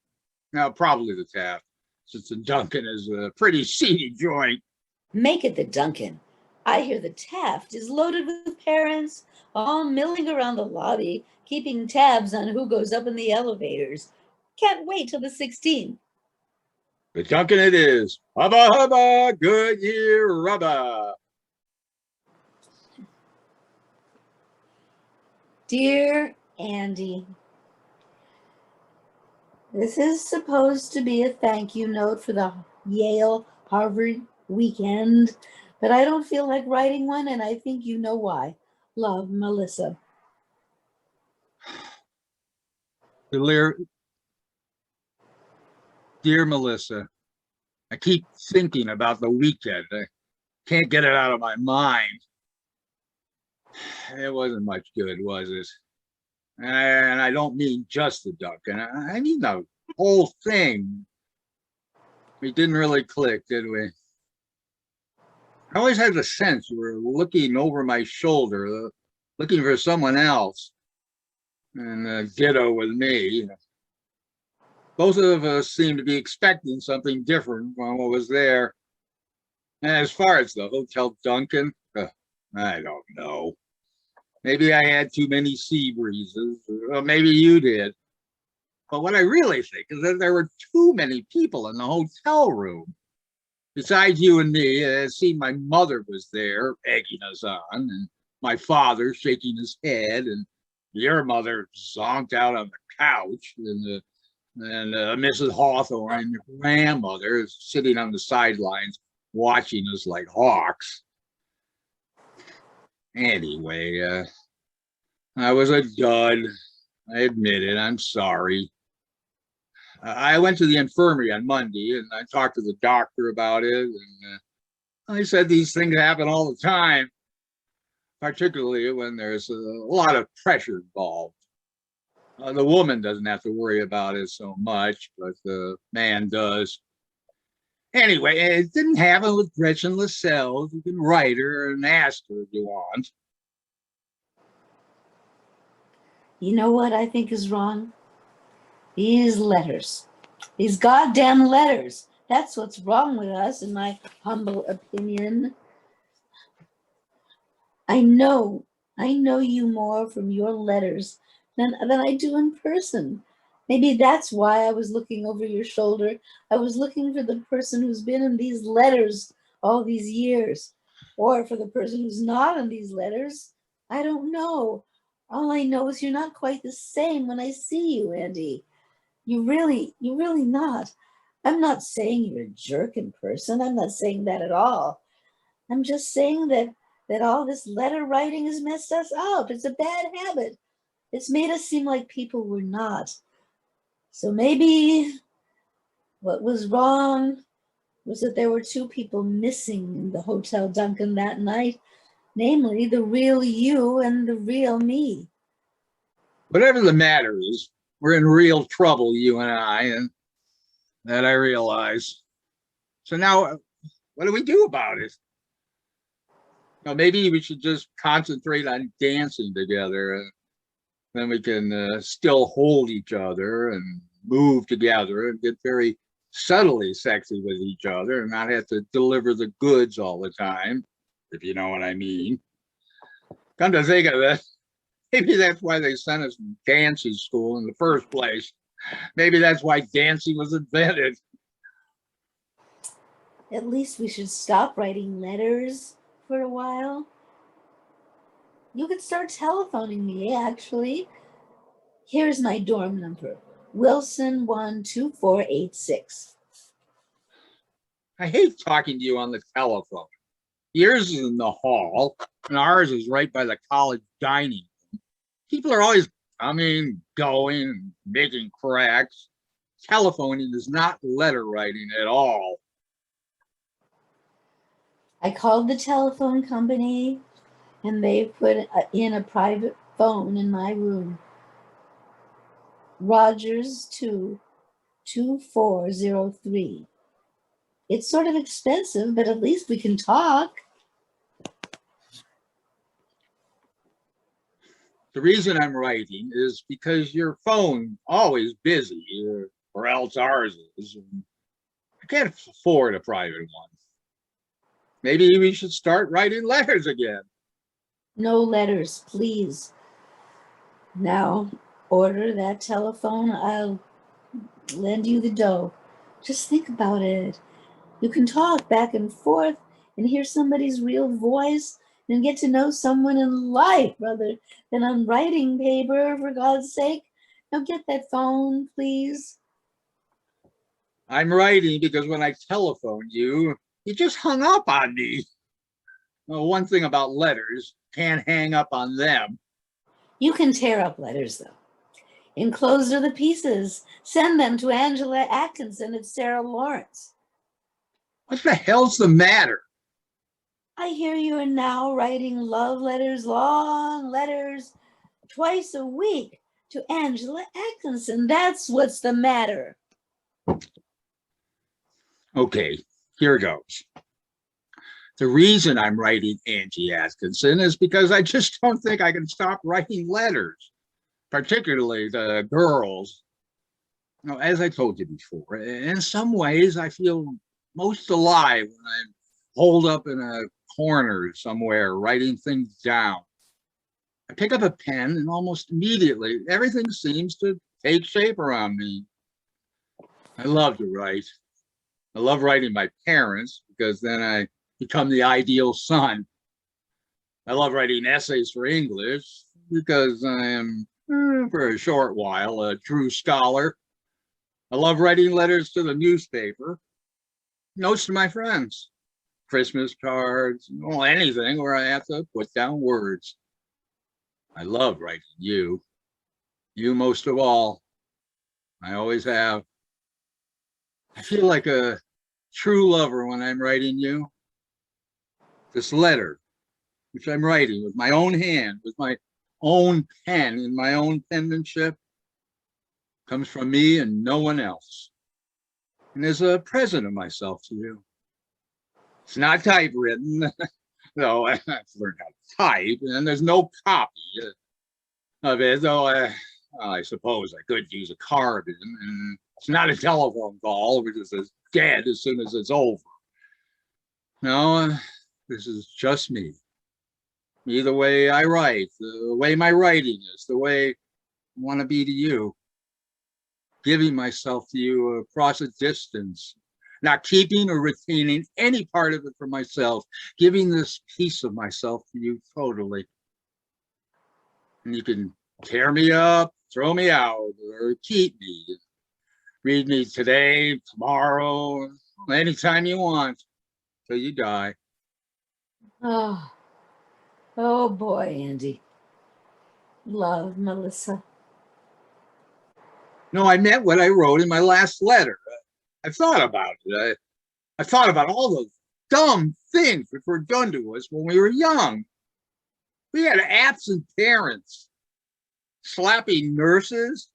Now, probably the Taft, since the Duncan is a pretty seedy joint. Make it the Duncan. I hear the Taft is loaded with parents, all milling around the lobby, keeping tabs on who goes up in the elevators. Can't wait till the 16th. The Duncan it is. Hubba hubba, good year rubber. Dear Andy, this is supposed to be a thank you note for the Yale Harvard weekend, but I don't feel like writing one, and I think you know why. Love, Melissa. Dear Melissa, I keep thinking about the weekend. I can't get it out of my mind. It wasn't much good, was it? And I don't mean just the Duncan. I mean the whole thing. We didn't really click, did we? I always had the sense you were looking over my shoulder, looking for someone else. And ditto with me. Both of us seemed to be expecting something different from what was there. And as far as the Hotel Duncan, I don't know. Maybe I had too many sea breezes, or maybe you did. But what I really think is that there were too many people in the hotel room. Besides you and me, it seemed my mother was there egging us on, and my father shaking his head, and your mother zonked out on the couch, and Mrs. Hawthorne, your grandmother, is sitting on the sidelines watching us like hawks. Anyway, I was a dud. I admit it. I'm sorry. I went to the infirmary on Monday and I talked to the doctor about it. And I said these things happen all the time, particularly when there's a lot of pressure involved. The woman doesn't have to worry about it so much, but the man does. Anyway, it didn't happen with Gretchen Lascelles. You can write her and ask her if you want. You know what I think is wrong? These letters. These goddamn letters. That's what's wrong with us, in my humble opinion. I know you more from your letters than I do in person. Maybe that's why I was looking over your shoulder. I was looking for the person who's been in these letters all these years, or for the person who's not in these letters. I don't know. All I know is you're not quite the same when I see you, Andy. You're really not. I'm not saying you're a jerk in person. I'm not saying that at all. I'm just saying that all this letter writing has messed us up. It's a bad habit. It's made us seem like people we're not. So maybe what was wrong was that there were two people missing in the Hotel Duncan that night, namely the real you and the real me. Whatever the matter is, we're in real trouble, you and I, and that I realize. So now, what do we do about it? Now, maybe we should just concentrate on dancing together, and then we can still hold each other and move together and get very subtly sexy with each other and not have to deliver the goods all the time, if you know what I mean. Come to think of it, maybe that's why they sent us to dancing school in the first place. Maybe that's why dancing was invented. At least we should stop writing letters for a while. You could start telephoning me, actually. Here's my dorm number, Wilson 12486. I hate talking to you on the telephone. Yours is in the hall, and ours is right by the college dining room. People are always coming, going, making cracks. Telephoning is not letter writing at all. I called the telephone company and they put in a private phone in my room. Rogers 22403. It's sort of expensive, but at least we can talk. The reason I'm writing is because your phone always busy, or else ours is. I can't afford a private one. Maybe we should start writing letters again. No letters, please. Now, order that telephone. I'll lend you the dough. Just think about it. You can talk back and forth and hear somebody's real voice and get to know someone in life rather than on writing paper, for God's sake. Now get that phone, please. I'm writing because when I telephoned you, you just hung up on me. Well, one thing about letters, can't hang up on them. You can tear up letters, though. Enclosed are the pieces. Send them to Angela Atkinson at Sarah Lawrence. What the hell's the matter? I hear you are now writing love letters, long letters, twice a week to Angela Atkinson. That's what's the matter. Okay, here goes. The reason I'm writing Angie Atkinson is because I just don't think I can stop writing letters, particularly to girls. You know, as I told you before, in some ways I feel most alive when I'm holed up in a corner somewhere writing things down. I pick up a pen and almost immediately everything seems to take shape around me. I love to write. I love writing my parents because then I become the ideal son. I love writing essays for English because I am, for a short while, a true scholar. I love writing letters to the newspaper, notes to my friends, Christmas cards, well, anything where I have to put down words. I love writing you most of all. I always have. I feel like a true lover when I'm writing you. This letter, which I'm writing with my own hand, with my own pen, in my own penmanship, comes from me and no one else. And is a present of myself to you. It's not typewritten, though I've learned how to type, and there's no copy of it, though I suppose I could use a card in, and it's not a telephone call, which is dead as soon as it's over. No, this is just me. Me, the way I write, the way my writing is, the way I want to be to you. Giving myself to you across a distance, not keeping or retaining any part of it for myself, giving this piece of myself to you totally. And you can tear me up, throw me out, or keep me. Read me today, tomorrow, anytime you want, till you die. Oh, oh boy, Andy. Love, Melissa. No, I meant what I wrote in my last letter. I thought about it. I thought about all those dumb things that were done to us when we were young. We had absent parents, slapping nurses,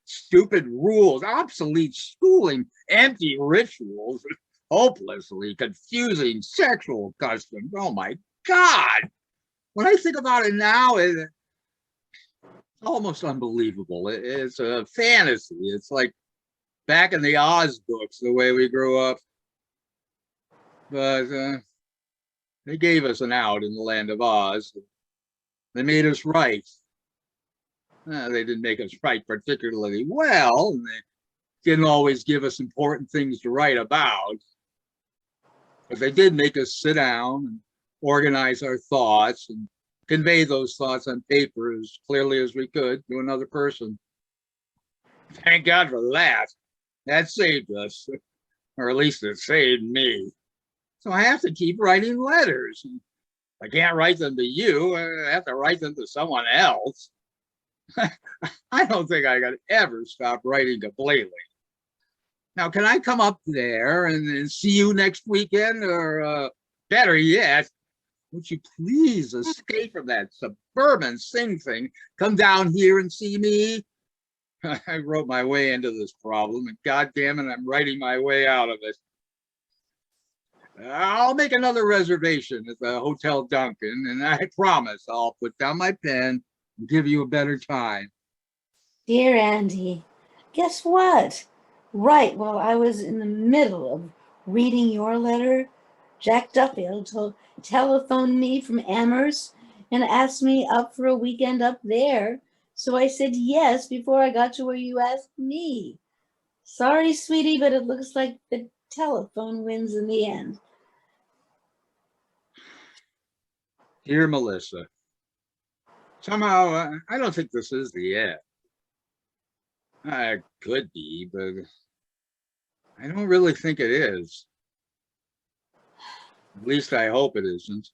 stupid rules, obsolete schooling, empty rituals, hopelessly confusing sexual customs. Oh my God. When I think about it now, it's almost unbelievable. It's a fantasy. It's like back in the Oz books, the way we grew up. But they gave us an out in the land of Oz. They made us write. They didn't make us write particularly well, and they didn't always give us important things to write about. But they did make us sit down and organize our thoughts and convey those thoughts on paper as clearly as we could to another person. Thank God for that. That saved us, or at least it saved me. So I have to keep writing letters. I can't write them to you. I have to write them to someone else. I don't think I could ever stop writing completely. Now, can I come up there and see you next weekend? Or better yet, would you please escape from that suburban Sing thing? Come down here and see me. I wrote my way into this problem, and God damn it, I'm writing my way out of it. I'll make another reservation at the Hotel Duncan, and I promise I'll put down my pen and give you a better time. Dear Andy, guess what? Right while I was in the middle of reading your letter, Jack Duffield telephoned me from Amherst and asked me up for a weekend up there. So I said yes before I got to where you asked me. Sorry, sweetie, but it looks like the telephone wins in the end. Dear Melissa, somehow I don't think this is the end. It could be, but I don't really think it is. At least I hope it isn't.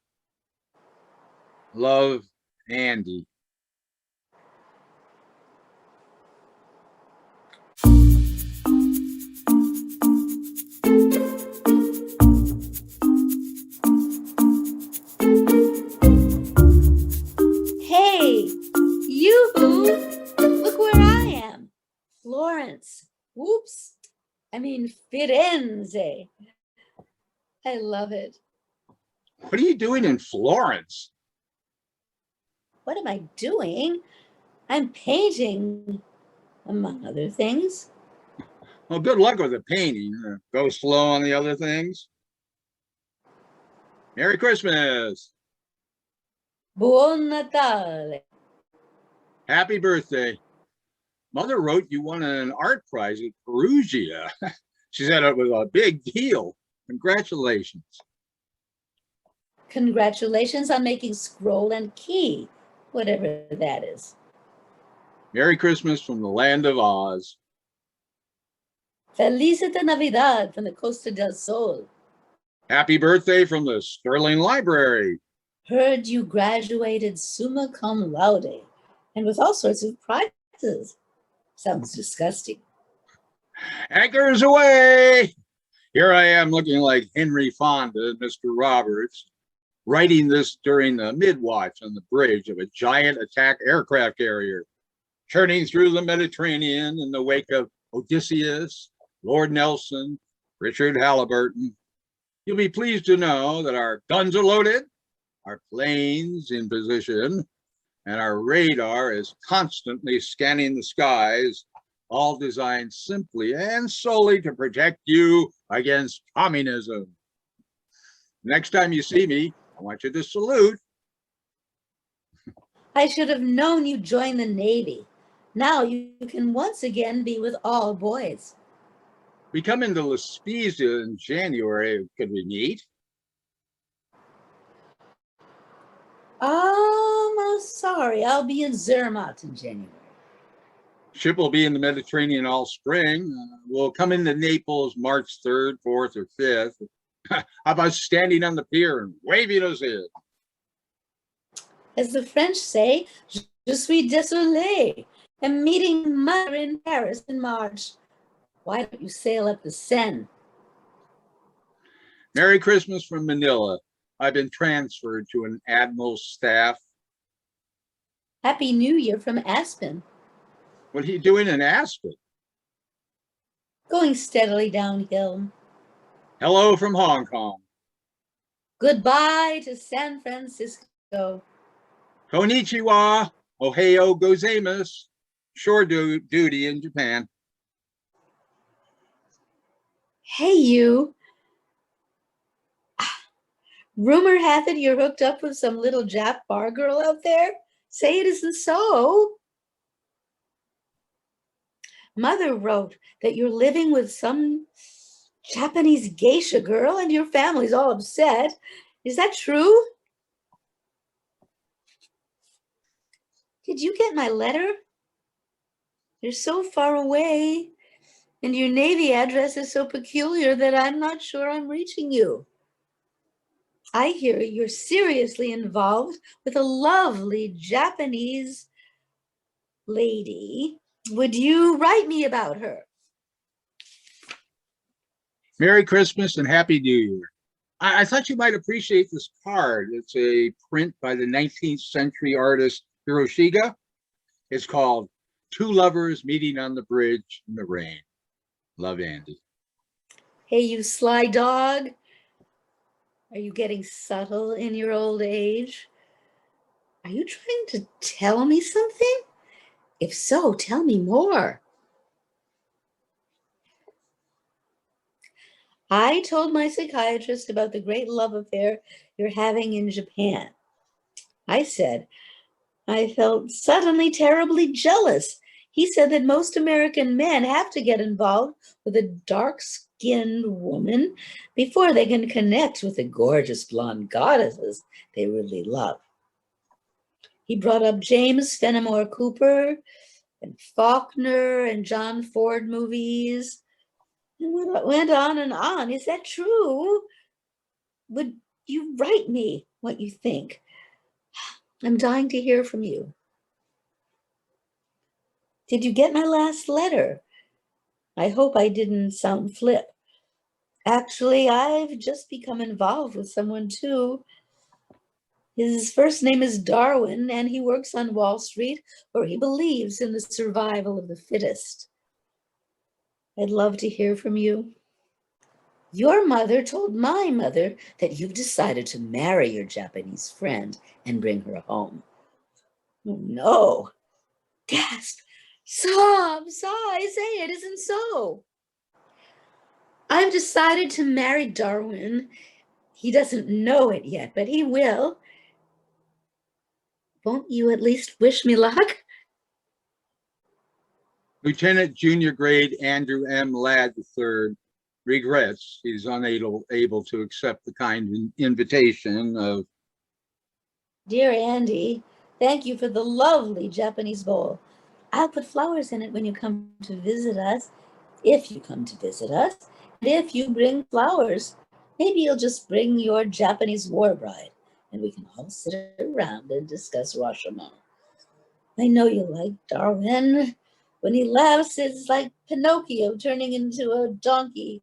Love, Andy. Hey, yoo-hoo! Look where I am. Florence. Whoops. I mean, Firenze. I love it. What are you doing in Florence? What am I doing? I'm painting, among other things. Well, good luck with the painting. Go slow on the other things. Merry Christmas. Buon Natale. Happy birthday. Mother wrote you won an art prize at Perugia. She said it was a big deal. Congratulations. Congratulations on making scroll and key, whatever that is. Merry Christmas from the land of Oz. Felicita Navidad from the Costa del Sol. Happy birthday from the Sterling Library. Heard you graduated summa cum laude and with all sorts of prizes. Sounds disgusting. Anchors away. Here I am looking like Henry Fonda, Mr. Roberts, writing this during the mid-watch on the bridge of a giant attack aircraft carrier, churning through the Mediterranean in the wake of Odysseus, Lord Nelson, Richard Halliburton. You'll be pleased to know that our guns are loaded, our planes in position, and our radar is constantly scanning the skies, all designed simply and solely to protect you against communism. Next time you see me, I want you to salute. I should have known you joined the Navy. Now you can once again be with all boys. We come into La Spezia in January. Could we meet? Sorry, I'll be in Zermatt in January. Ship will be in the Mediterranean all spring. We'll come into Naples March 3rd, 4th, or 5th. How about standing on the pier and waving us in? As the French say, je suis désolé. I'm meeting mother in Paris in March. Why don't you sail up the Seine? Merry Christmas from Manila. I've been transferred to an admiral's staff. Happy New Year from Aspen. What are you doing in Aspen? Going steadily downhill. Hello from Hong Kong. Goodbye to San Francisco. Konnichiwa, Ohio gozaimasu. Shore duty in Japan. Hey, you. Rumor hath it you're hooked up with some little Jap bar girl out there. Say it isn't so. Mother wrote that you're living with some Japanese geisha girl and your family's all upset. Is that true? Did you get my letter? You're so far away, and your Navy address is so peculiar that I'm not sure I'm reaching you. I hear you're seriously involved with a lovely Japanese lady. Would you write me about her? Merry Christmas and Happy New Year. I thought you might appreciate this card. It's a print by the 19th century artist Hiroshige. It's called Two Lovers Meeting on the Bridge in the Rain. Love, Andy. Hey, you sly dog. Are you getting subtle in your old age? Are you trying to tell me something? If so, tell me more. I told my psychiatrist about the great love affair you're having in Japan. I said, I felt suddenly terribly jealous. He said that most American men have to get involved with a dark-skinned woman before they can connect with the gorgeous blonde goddesses they really love. He brought up James Fenimore Cooper and Faulkner and John Ford movies. And went on and on. Is that true? Would you write me what you think? I'm dying to hear from you. Did you get my last letter? I hope I didn't sound flip. Actually, I've just become involved with someone too. His first name is Darwin, and he works on Wall Street, where he believes in the survival of the fittest. I'd love to hear from you. Your mother told my mother that you've decided to marry your Japanese friend and bring her home. Oh, no. Gasp. Sob, sigh, say it isn't so. I've decided to marry Darwin. He doesn't know it yet, but he will. Won't you at least wish me luck? Lieutenant Junior Grade Andrew M. Ladd III regrets he's unable to accept the kind invitation of Dear Andy, thank you for the lovely Japanese bowl. I'll put flowers in it when you come to visit us, if you come to visit us, and if you bring flowers. Maybe you'll just bring your Japanese war bride, and we can all sit around and discuss Rashomon. I know you like Darwin. When he laughs, it's like Pinocchio turning into a donkey.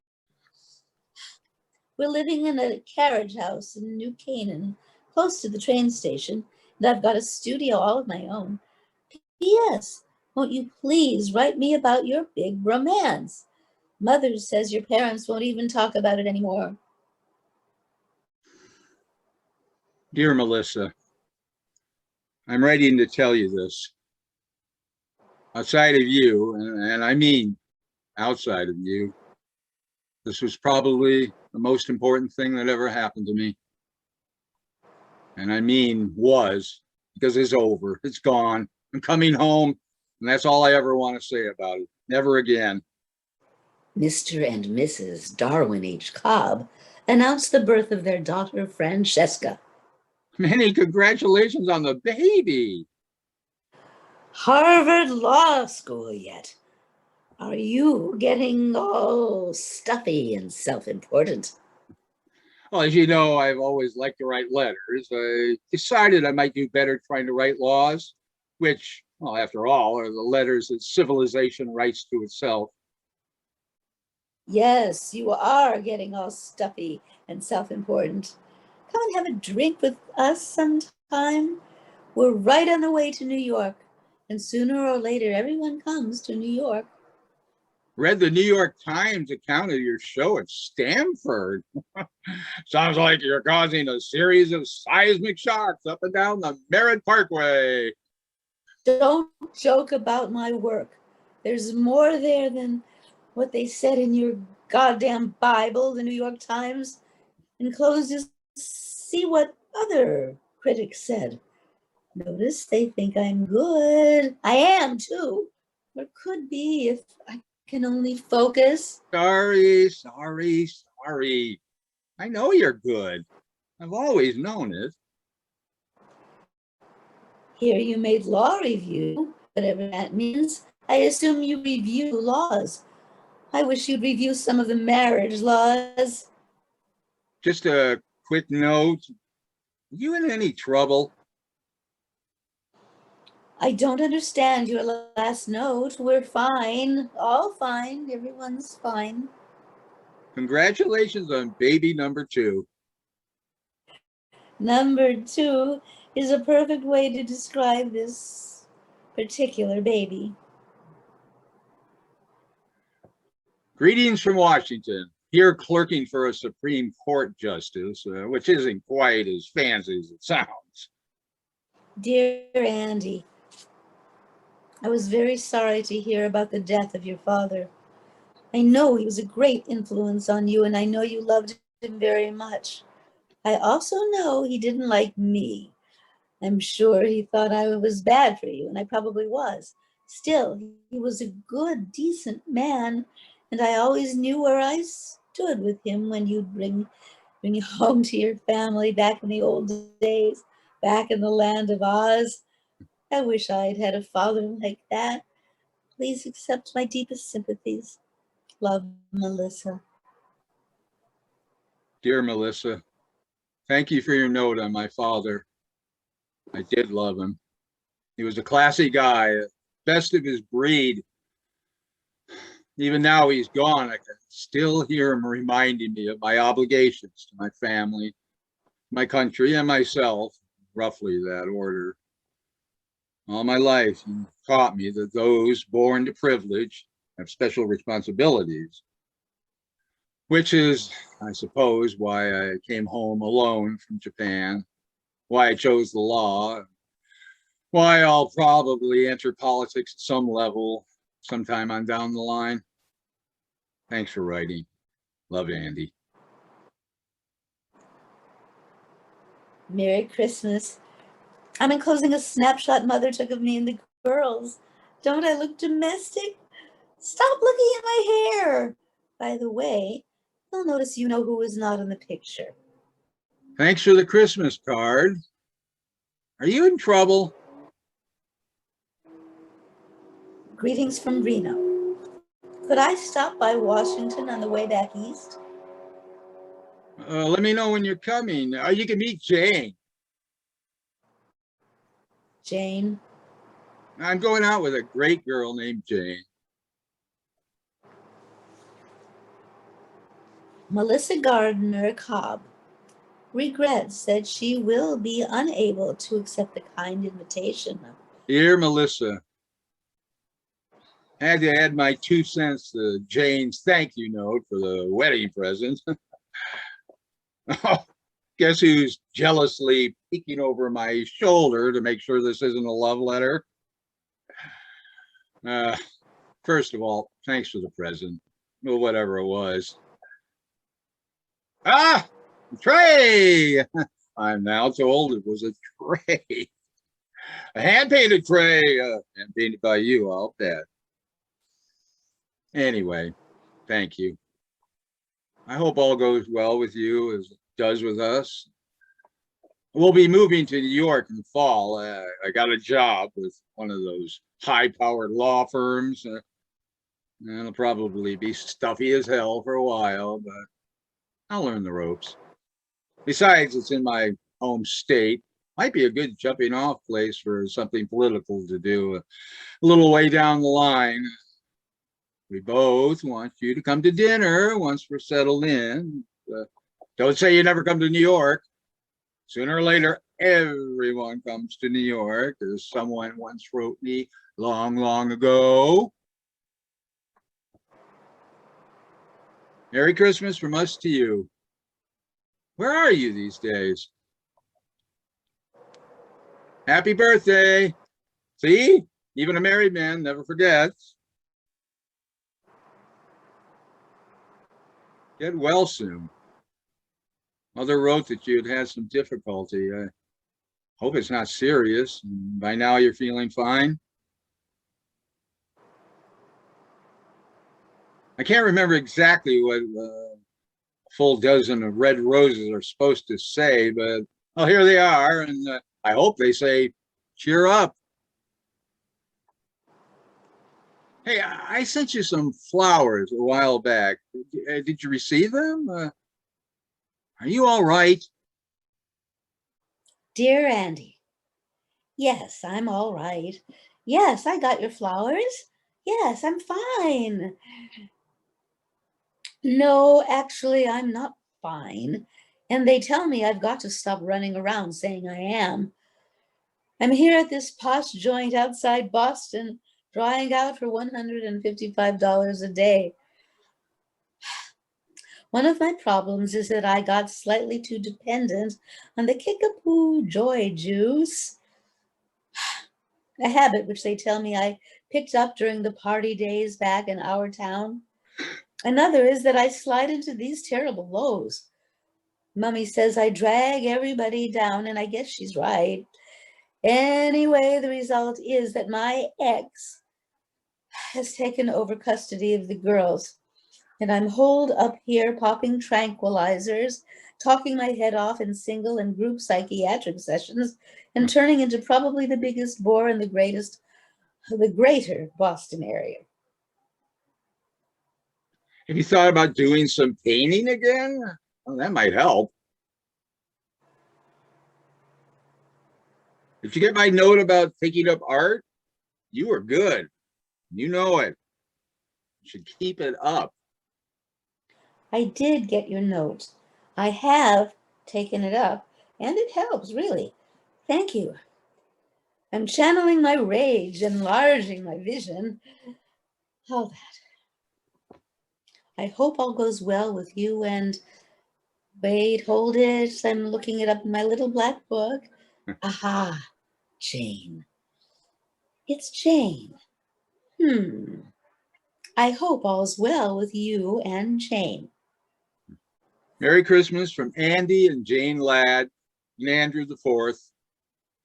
We're living in a carriage house in New Canaan, close to the train station, and I've got a studio all of my own. P.S. Won't you please write me about your big romance? Mother says your parents won't even talk about it anymore. Dear Melissa, I'm writing to tell you this. Outside of you, and I mean outside of you, this was probably the most important thing that ever happened to me. And I mean was, because it's over. It's gone. I'm coming home, and that's all I ever want to say about it. Never again. Mr. and Mrs. Darwin H. Cobb announced the birth of their daughter, Francesca. Many congratulations on the baby. Harvard Law School yet? Are you getting all stuffy and self-important? Well, as you know, I've always liked to write letters. I decided I might do better trying to write laws, which, well, after all, are the letters that civilization writes to itself. Yes, you are getting all stuffy and self-important. Come and have a drink with us sometime. We're right on the way to New York, and sooner or later, everyone comes to New York. Read the New York Times account of your show at Stanford. Sounds like you're causing a series of seismic shocks up and down the Merritt Parkway. Don't joke about my work. There's more there than what they said in your goddamn Bible, the New York Times, and closed to see what other critics said. Notice they think I'm good. I am too. Or could be if I can only focus. Sorry. I know you're good. I've always known it. Here you made law review, whatever that means. I assume you review laws. I wish you'd review some of the marriage laws. Just a quick note. You in any trouble? I don't understand your last note. We're fine. All fine. Everyone's fine. Congratulations on baby number 2. Number 2 is a perfect way to describe this particular baby. Greetings from Washington. Here clerking for a Supreme Court justice, which isn't quite as fancy as it sounds. Dear Andy, I was very sorry to hear about the death of your father. I know he was a great influence on you, and I know you loved him very much. I also know he didn't like me. I'm sure he thought I was bad for you, and I probably was. Still, he was a good, decent man, and I always knew where I stood with him when you'd bring you home to your family back in the old days, back in the land of Oz. I wish I'd had a father like that. Please accept my deepest sympathies. Love, Melissa. Dear Melissa, thank you for your note on my father. I did love him. He was a classy guy, best of his breed. Even now he's gone, I can still hear him reminding me of my obligations to my family, my country, and myself, roughly that order. All my life, he taught me that those born to privilege have special responsibilities, which is, I suppose, why I came home alone from Japan, why I chose the law, why I'll probably enter politics at some level sometime on down the line. Thanks for writing. Love, Andy. Merry Christmas. I'm enclosing a snapshot Mother took of me and the girls. Don't I look domestic? Stop looking at my hair. By the way, you'll notice you know who is not in the picture. Thanks for the Christmas card. Are you in trouble? Greetings from Reno. Could I stop by Washington on the way back east? Let me know when you're coming. You can meet Jane. Jane. I'm going out with a great girl named Jane. Melissa Gardner Cobb regrets that she will be unable to accept the kind invitation. Dear Melissa, I had to add my 2 cents to Jane's thank you note for the wedding present. Oh, guess who's jealously peeking over my shoulder to make sure this isn't a love letter? First of all, thanks for the present, or whatever it was. Ah, tray! I'm now told it was a tray. A hand-painted tray, hand-painted by you, I'll bet. Anyway, thank you. I hope all goes well with you as it does with us. We'll be moving to New York in the fall. I got a job with one of those high-powered law firms. It'll probably be stuffy as hell for a while, but I'll learn the ropes. Besides, it's in my home state. Might be a good jumping off place for something political to do a little way down the line. We both want you to come to dinner once we're settled in. Don't say you never come to New York. Sooner or later, everyone comes to New York, as someone once wrote me long, long ago. Merry Christmas from us to you. Where are you these days? Happy birthday. See, even a married man never forgets. Get well soon. Mother wrote that you had had some difficulty. I hope it's not serious. By now you're feeling fine. I can't remember exactly what a full dozen of red roses are supposed to say, but oh, here they are. And I hope they say, cheer up. Hey, I sent you some flowers a while back. Did you receive them? Are you all right? Dear Andy, yes, I'm all right. Yes, I got your flowers. Yes, I'm fine. No, actually, I'm not fine. And they tell me I've got to stop running around saying I am. I'm here at this posh joint outside Boston, drying out for $155 a day. One of my problems is that I got slightly too dependent on the kickapoo joy juice, a habit which they tell me I picked up during the party days back in our town. Another is that I slide into these terrible lows. Mummy says I drag everybody down, and I guess she's right. Anyway, the result is that my ex has taken over custody of the girls, and I'm holed up here popping tranquilizers, talking my head off in single and group psychiatric sessions, and turning into probably the biggest bore in the greater Boston area. Have you thought about doing some painting again? Well, that might help. Did you get my note about taking up art? You were good. You know it. You should keep it up. I did get your note. I have taken it up, and it helps, really. Thank you. I'm channeling my rage, enlarging my vision. All that. I hope all goes well with you and wait, hold it. I'm looking it up in my little black book. Aha, Jane. It's Jane. I hope all's well with you and Jane. Merry Christmas from Andy and Jane Ladd and Andrew the Fourth.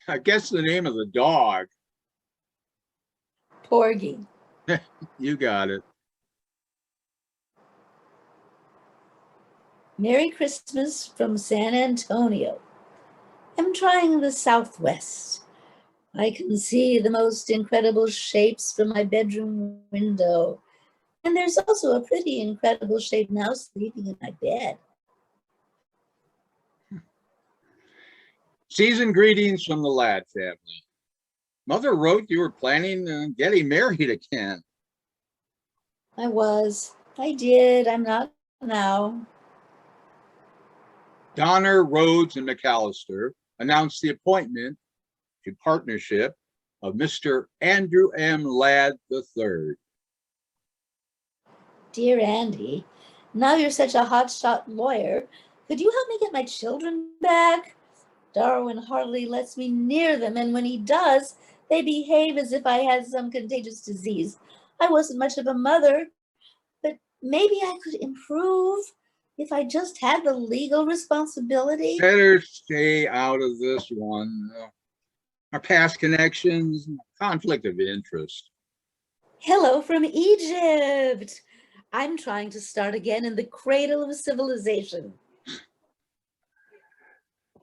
I guess the name of the dog. Porgy. You got it. Merry Christmas from San Antonio. I'm trying the Southwest. I can see the most incredible shapes from my bedroom window. And there's also a pretty incredible shape now sleeping in my bed. Season greetings from the Ladd family. Mother wrote you were planning on getting married again. I did. I'm not now. Donner, Rhodes, and McAllister announced the appointment to partnership of Mr. Andrew M. Ladd III. Dear Andy, now you're such a hotshot lawyer. Could you help me get my children back? Darwin hardly lets me near them, and when he does, they behave as if I had some contagious disease. I wasn't much of a mother, but maybe I could improve if I just had the legal responsibility. Better stay out of this one. Our past connections, conflict of interest. Hello from Egypt. I'm trying to start again in the cradle of civilization.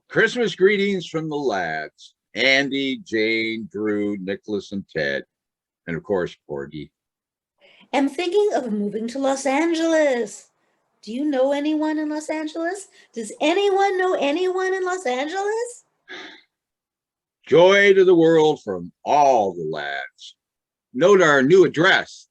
Christmas greetings from the Ladds. Andy, Jane, Drew, Nicholas, and Ted. And of course, Porgy. I'm thinking of moving to Los Angeles. Do you know anyone in Los Angeles? Does anyone know anyone in Los Angeles? Joy to the world from all the Ladds. Note our new address.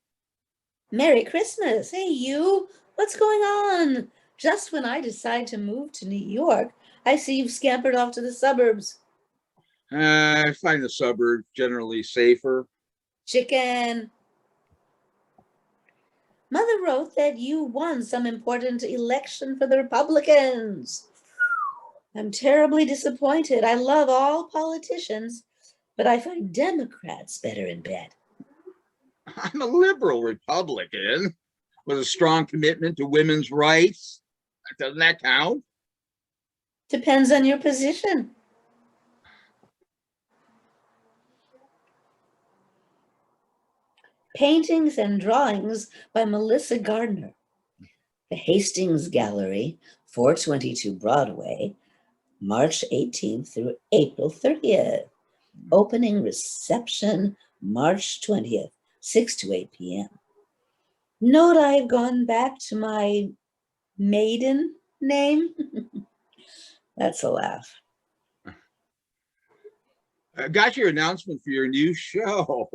Merry Christmas. Hey, you. What's going on? Just when I decide to move to New York, I see you've scampered off to the suburbs. I find the suburbs generally safer. Chicken. Mother wrote that you won some important election for the Republicans. I'm terribly disappointed. I love all politicians, but I find Democrats better in bed. I'm a liberal Republican. with a strong commitment to women's rights. Doesn't that count? Depends on your position. Paintings and drawings by Melissa Gardner. The Hastings Gallery, 422 Broadway, March 18th through April 30th. Opening reception, March 20th, 6 to 8 p.m. Note I've gone back to my maiden name. That's a laugh. Got your announcement for your new show.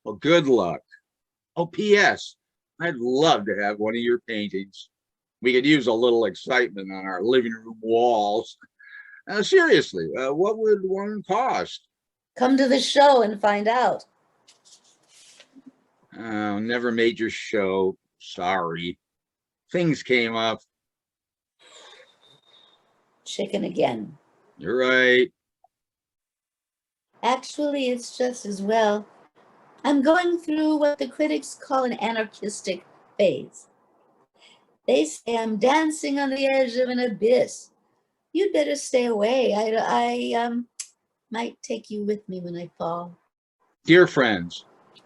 Well, good luck. Oh, P.S. I'd love to have one of your paintings. We could use a little excitement on our living room walls. Seriously, what would one cost? Come to the show and find out. Oh, never made your show. Sorry. Things came up. Chicken again. You're right. Actually, it's just as well. I'm going through what the critics call an anarchistic phase. They say I'm dancing on the edge of an abyss. You'd better stay away. I might take you with me when I fall. Dear friends,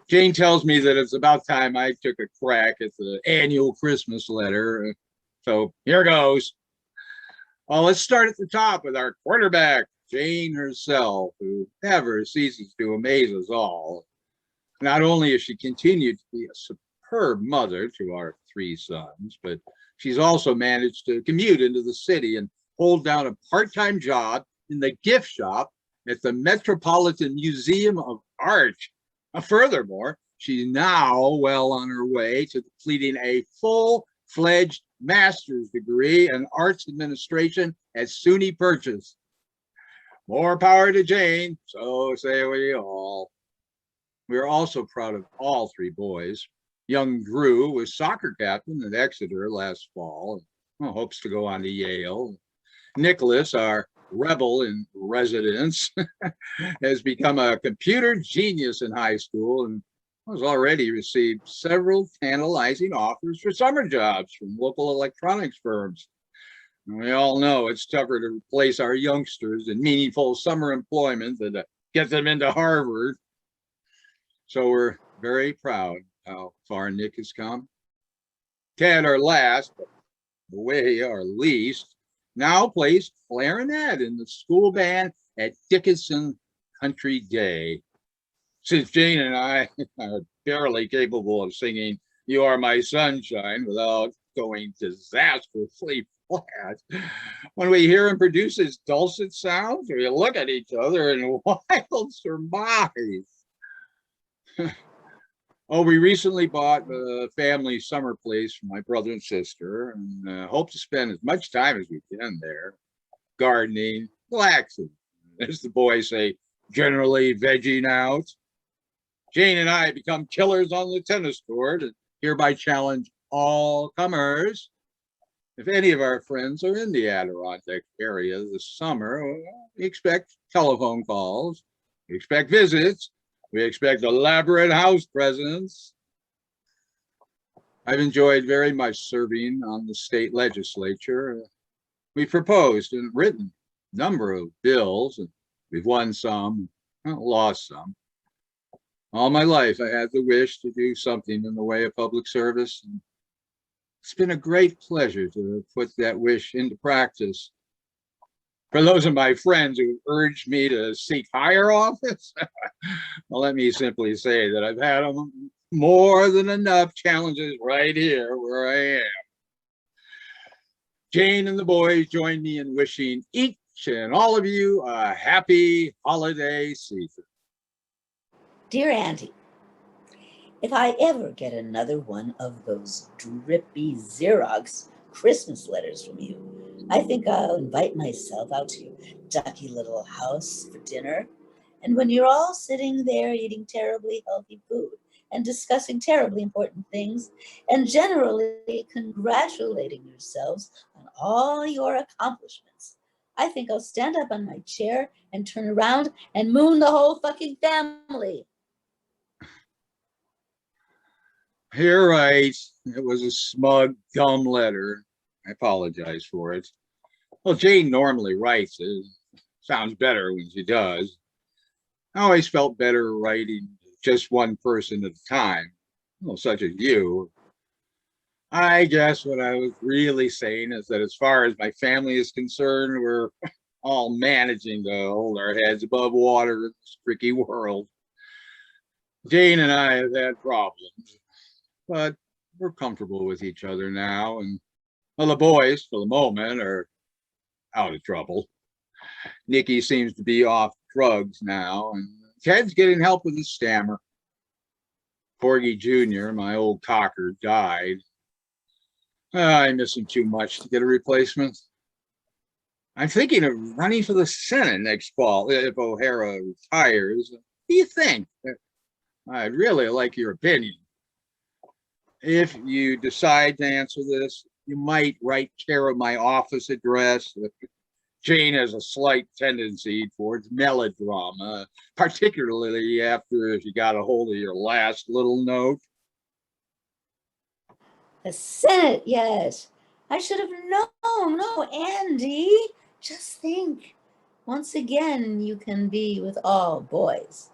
Jane tells me that it's about time I took a crack at the annual Christmas letter. So here goes. Well, let's start at the top with our quarterback, Jane herself, who never ceases to amaze us all. Not only has she continued to be a superb mother to our 3 sons, but she's also managed to commute into the city and hold down a part-time job in the gift shop at the Metropolitan Museum of Art. Furthermore, she's now well on her way to completing a full-fledged master's degree in arts administration at SUNY Purchase. More power to Jane, so say we all. We are also proud of all 3 boys. Young Drew was soccer captain at Exeter last fall and hopes to go on to Yale. Nicholas, our rebel in residence, has become a computer genius in high school and has already received several tantalizing offers for summer jobs from local electronics firms. And we all know it's tougher to replace our youngsters in meaningful summer employment than to get them into Harvard. So we're very proud how far Nick has come. Ted, our last, but way our least, now plays clarinet in the school band at Dickinson Country Day. Since Jane and I are barely capable of singing "You Are My Sunshine" without going disastrously flat, when we hear him produce his dulcet sounds, we look at each other in wild surmise. Oh, we recently bought a family summer place for my brother and sister and hope to spend as much time as we can there, gardening, relaxing, as the boys say, generally vegging out. Jane and I become killers on the tennis court and hereby challenge all comers. If any of our friends are in the Adirondack area this summer, we expect telephone calls, we expect visits, we expect elaborate house presents. I've enjoyed very much serving on the state legislature. We proposed and written a number of bills, and we've won some, lost some. All my life, I had the wish to do something in the way of public service. And it's been a great pleasure to put that wish into practice. For those of my friends who urged me to seek higher office, well, let me simply say that I've had more than enough challenges right here where I am. Jane and the boys join me in wishing each and all of you a happy holiday season. Dear Auntie, if I ever get another one of those drippy Xerox Christmas letters from you, I think I'll invite myself out to your ducky little house for dinner. And when you're all sitting there eating terribly healthy food and discussing terribly important things and generally congratulating yourselves on all your accomplishments, I think I'll stand up on my chair and turn around and moon the whole fucking family. You're right. It was a smug, dumb letter. I apologize for it. Well, Jane normally writes it. Sounds better when she does. I always felt better writing just one person at a time, well, such as you. I guess what I was really saying is that as far as my family is concerned, we're all managing to hold our heads above water in this tricky world. Jane and I have had problems, but we're comfortable with each other now. And well, the boys, for the moment, are out of trouble. Nikki seems to be off drugs now, and Ted's getting help with his stammer. Porgy Jr., my old cocker, died. I miss him too much to get a replacement. I'm thinking of running for the Senate next fall if O'Hara retires. What do you think? I'd really like your opinion. If you decide to answer this, you might write care of my office address. Jane has a slight tendency towards melodrama, particularly after she got a hold of your last little note. The Senate, yes. I should have known. No, Andy, just think. Once again, you can be with all boys.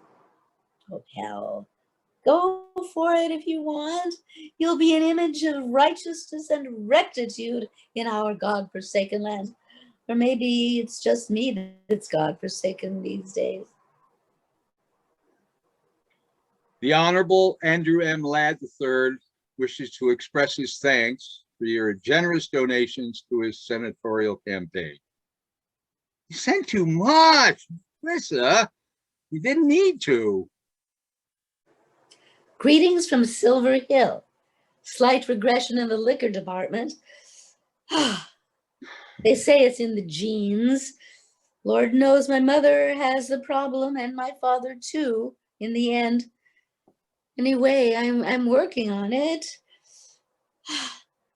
Oh, hell. Go for it if you want. You'll be an image of righteousness and rectitude in our God-forsaken land. Or maybe it's just me that's God-forsaken these days. The Honorable Andrew M. Ladd III wishes to express his thanks for your generous donations to his senatorial campaign. You sent too much, Lisa. You didn't need to. Greetings from Silver Hill. Slight regression in the liquor department. They say it's in the genes. Lord knows my mother has the problem and my father too, in the end. Anyway, I'm working on it.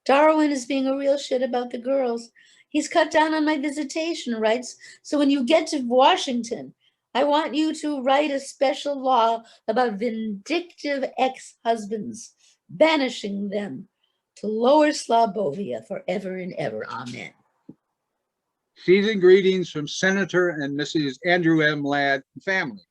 Darwin is being a real shit about the girls. He's cut down on my visitation rights. So when you get to Washington, I want you to write a special law about vindictive ex-husbands, banishing them to Lower Slobovia forever and ever. Amen. Seasoned greetings from Senator and Mrs. Andrew M. Ladd family.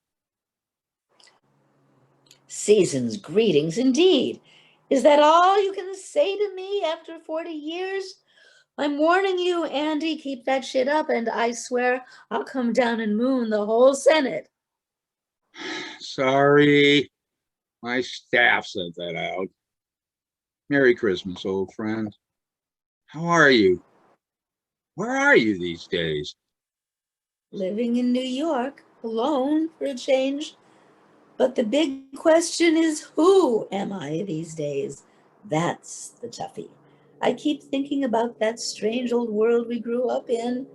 Season's greetings indeed. Is that all you can say to me after 40 years? I'm warning you, Andy, keep that shit up, and I swear I'll come down and moon the whole Senate. Sorry, my staff sent that out. Merry Christmas, old friend. How are you? Where are you these days? Living in New York, alone for a change. But the big question is, who am I these days? That's the toughie. I keep thinking about that strange old world we grew up in.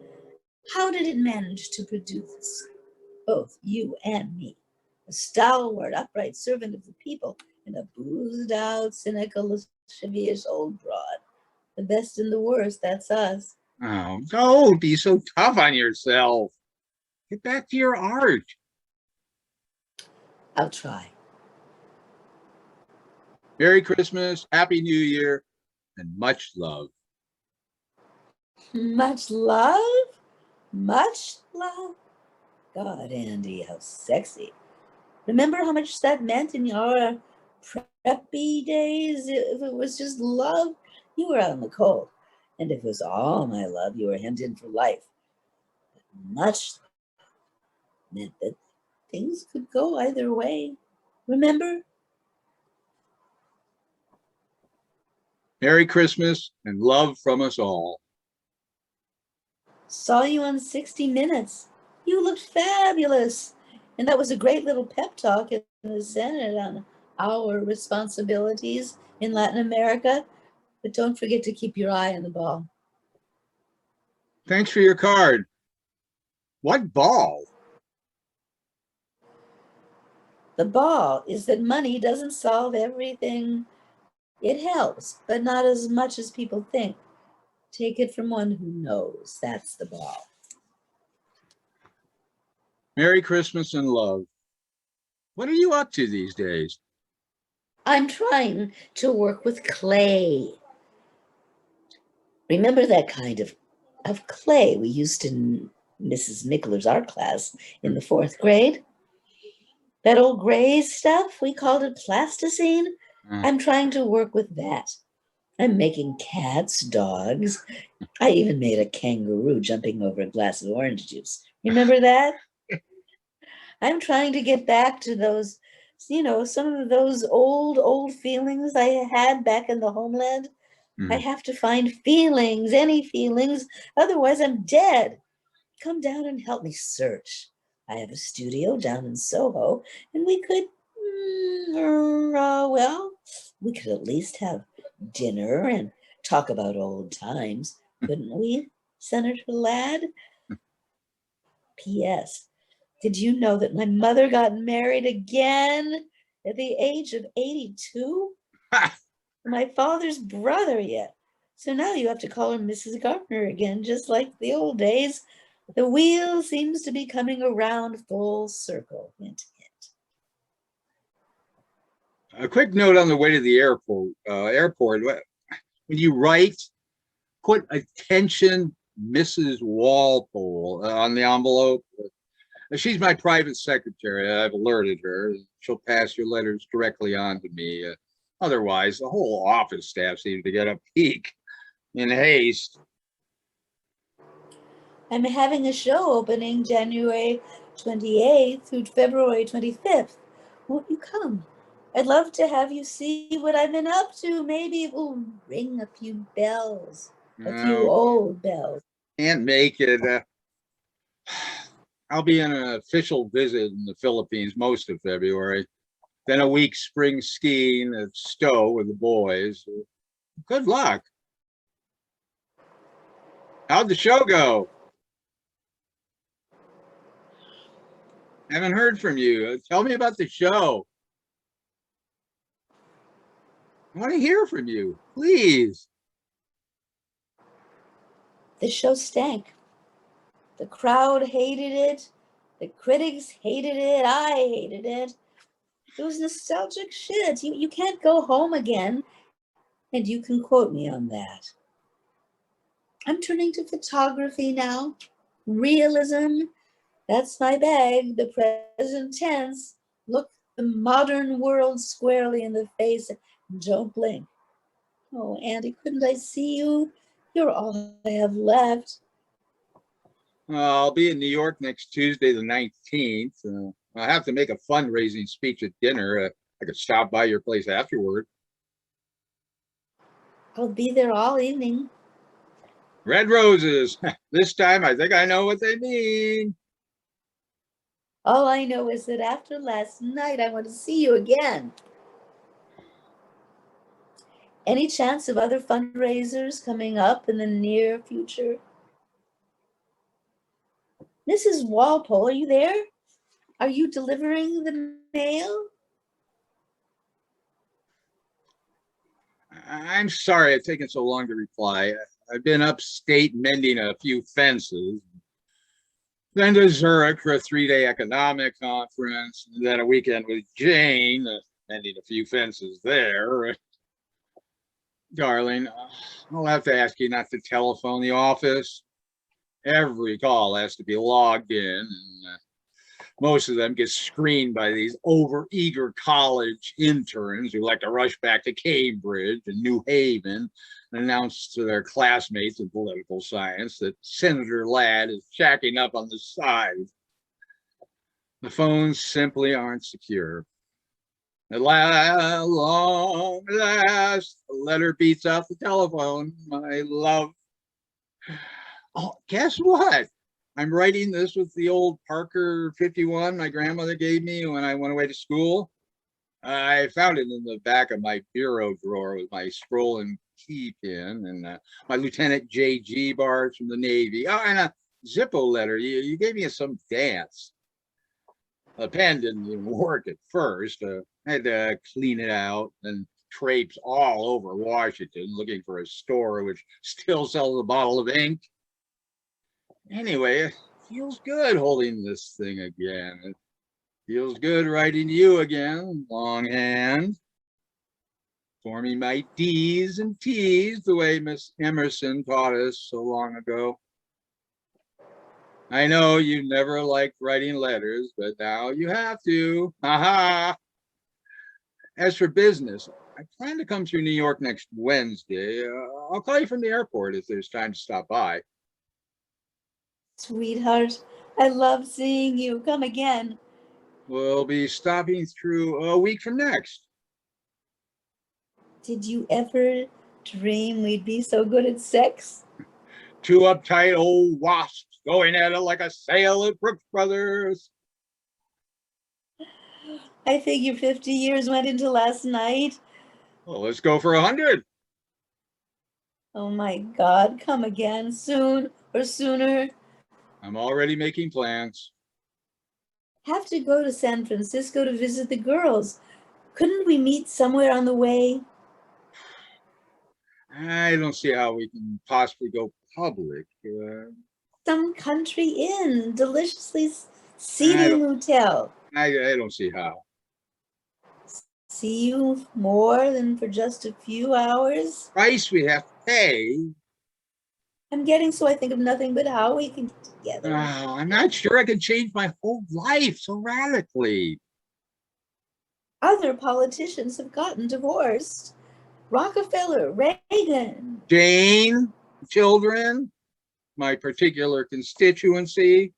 How did it manage to produce both you and me? A stalwart, upright servant of the people, and a boozed out, cynical, lascivious old broad. The best and the worst, that's us. Oh, don't be so tough on yourself. Get back to your art. I'll try. Merry Christmas, Happy New Year, and much love. Much love? Much love? God, Andy, how sexy. Remember how much that meant in your preppy days? If it was just love, you were out in the cold. And if it was all my love, you were hemmed in for life. But much meant that things could go either way. Remember? Merry Christmas and love from us all. Saw you on 60 Minutes. You looked fabulous. And that was a great little pep talk in the Senate on our responsibilities in Latin America. But don't forget to keep your eye on the ball. Thanks for your card. What ball? The ball is that money doesn't solve everything. It helps, but not as much as people think. Take it from one who knows. That's the ball. Merry Christmas and love. What are you up to these days? I'm trying to work with clay. Remember that kind of clay we used in Mrs. Mickler's art class in the 4th grade? That old gray stuff, we called it plasticine. I'm trying to work with that. I'm making cats, dogs. I even made a kangaroo jumping over a glass of orange juice. Remember that? I'm trying to get back to those, some of those old feelings I had back in the homeland. I have to find feelings, any feelings, otherwise I'm dead. Come down and help me search. I have a studio down in Soho, and we could, we could at least have dinner and talk about old times, couldn't we, Senator Ladd? P.S. Did you know that my mother got married again at the age of 82? My father's brother yet. So now you have to call her Mrs. Gardner again, just like the old days. The wheel seems to be coming around full circle. Hint, hint. A quick note on the way to the airport. When you write, put attention Mrs. Walpole on the envelope. She's my private secretary. I've alerted her. She'll pass your letters directly on to me. Otherwise, the whole office staff seems to get a peek in haste. I'm having a show opening January 28th through February 25th. Won't you come? I'd love to have you see what I've been up to. Maybe we'll ring a few bells, a few old bells. Can't make it. I'll be on an official visit in the Philippines most of February. Then a week spring skiing at Stowe with the boys. Good luck. How'd the show go? Haven't heard from you. Tell me about the show. I want to hear from you, please. The show stank. The crowd hated it. The critics hated it. I hated it. It was nostalgic shit. You can't go home again, and you can quote me on that. I'm turning to photography now. Realism. That's my bag. The present tense. Look the modern world squarely in the face and don't blink. Oh, Andy, couldn't I see you? You're all I have left. I'll be in New York next Tuesday, the 19th. I'll have to make a fundraising speech at dinner. I could stop by your place afterward. I'll be there all evening. Red roses. This time I think I know what they mean. All I know is that after last night, I want to see you again. Any chance of other fundraisers coming up in the near future? Mrs. Walpole, are you there? Are you delivering the mail? I'm sorry it's taken so long to reply. I've been upstate mending a few fences, then to Zurich for a 3-day economic conference, and then a weekend with Jane, mending a few fences there. Darling, I'll have to ask you not to telephone the office. Every call has to be logged in, and most of them get screened by these overeager college interns who like to rush back to Cambridge and New Haven and announce to their classmates in political science that Senator Ladd is shacking up on the side. The phones simply aren't secure. At long last, the letter beats off the telephone, my love. Oh, guess what? I'm writing this with the old Parker 51 my grandmother gave me when I went away to school. I found it in the back of my bureau drawer with my scroll and key pin and my Lieutenant J.G. bars from the Navy. Oh, and a Zippo letter you gave me at some dance. The pen didn't even work at first. I had to clean it out and traipse all over Washington looking for a store which still sells a bottle of ink. Anyway, it feels good holding this thing again. It feels good writing to you again, longhand. forming my D's and T's the way Miss Emerson taught us so long ago. I know you never liked writing letters, but now you have to. Ha. As for business, I plan to come through New York next Wednesday. I'll call you from the airport if there's time to stop by. Sweetheart, I love seeing you. Come again. We'll be stopping through a week from next. Did you ever dream we'd be so good at sex? Two uptight old wasps going at it like a sale at Brooks Brothers. I figure 50 years went into last night. Well, let's go for 100. Oh my God, come again, soon or sooner. I'm already making plans. Have to go to San Francisco to visit the girls. Couldn't we meet somewhere on the way? I don't see how we can possibly go public. Some country inn, deliciously I seating don't, hotel. I don't see how. See you more than for just a few hours? Price we have to pay. I'm getting so I think of nothing but how we can get together. I'm not sure I can change my whole life so radically. Other politicians have gotten divorced. Rockefeller, Reagan. Jane, children, my particular constituency.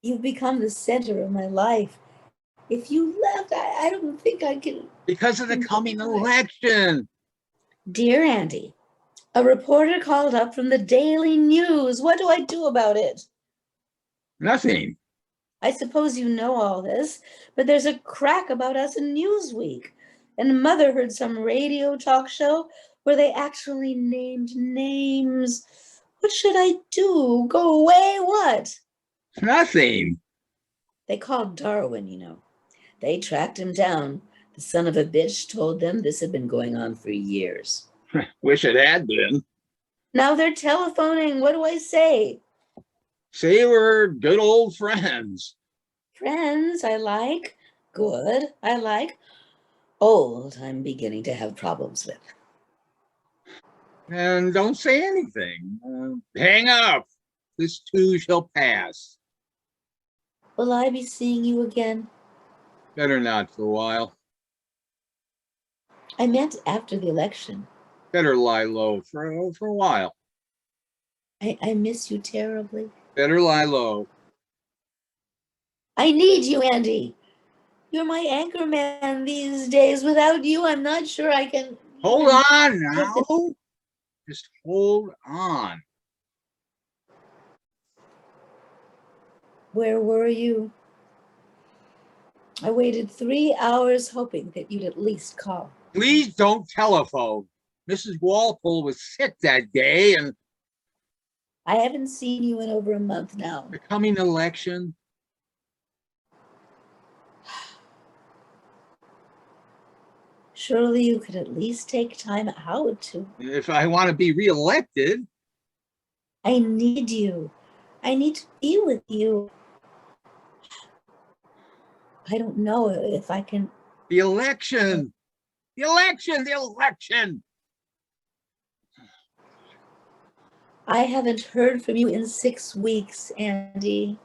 You've become the center of my life. If you left, I don't think I can. Because of the coming election. Dear Andy, a reporter called up from the Daily News. What do I do about it? Nothing. I suppose you know all this, but there's a crack about us in Newsweek. And Mother heard some radio talk show where they actually named names. What should I do? Go away? What? Nothing. They called Darwin, you know. They tracked him down. The son of a bitch told them this had been going on for years. Wish it had been. Now they're telephoning. What do I say? Say we're good old friends. Friends, I like. Good, I like. Old, I'm beginning to have problems with. And don't say anything. Hang up. This too shall pass. Will I be seeing you again? Better not for a while. I meant after the election. Better lie low for a while. I miss you terribly. Better lie low. I need you, Andy. You're my anchor man these days. Without you, I'm not sure I can. Hold on now. Just hold on. Where were you? I waited 3 hours hoping that you'd at least call. Please don't telephone. Mrs. Walpole was sick that day, and I haven't seen you in over a month now. the coming election. Surely you could at least take time out to. If I want to be reelected. I need you. I need to be with you. I don't know if I can. The election. The election. The election. I haven't heard from you in 6 weeks, Andy.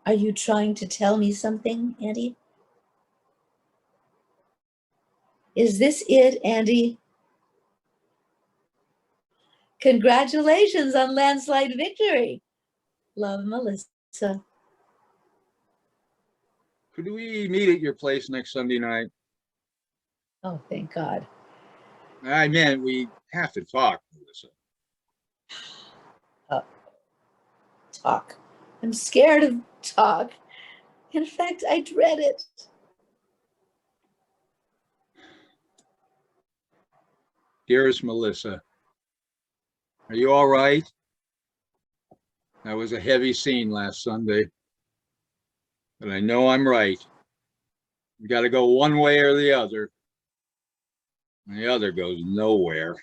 Are you trying to tell me something, Andy? Is this it, Andy? Congratulations on landslide victory. Love, Melissa. Could we meet at your place next Sunday night? Oh, thank God. I meant we have to talk, Melissa. Talk. I'm scared of talk. In fact, I dread it. Dearest Melissa, are you all right? That was a heavy scene last Sunday, but I know I'm right. We got to go one way or the other. And the other goes nowhere.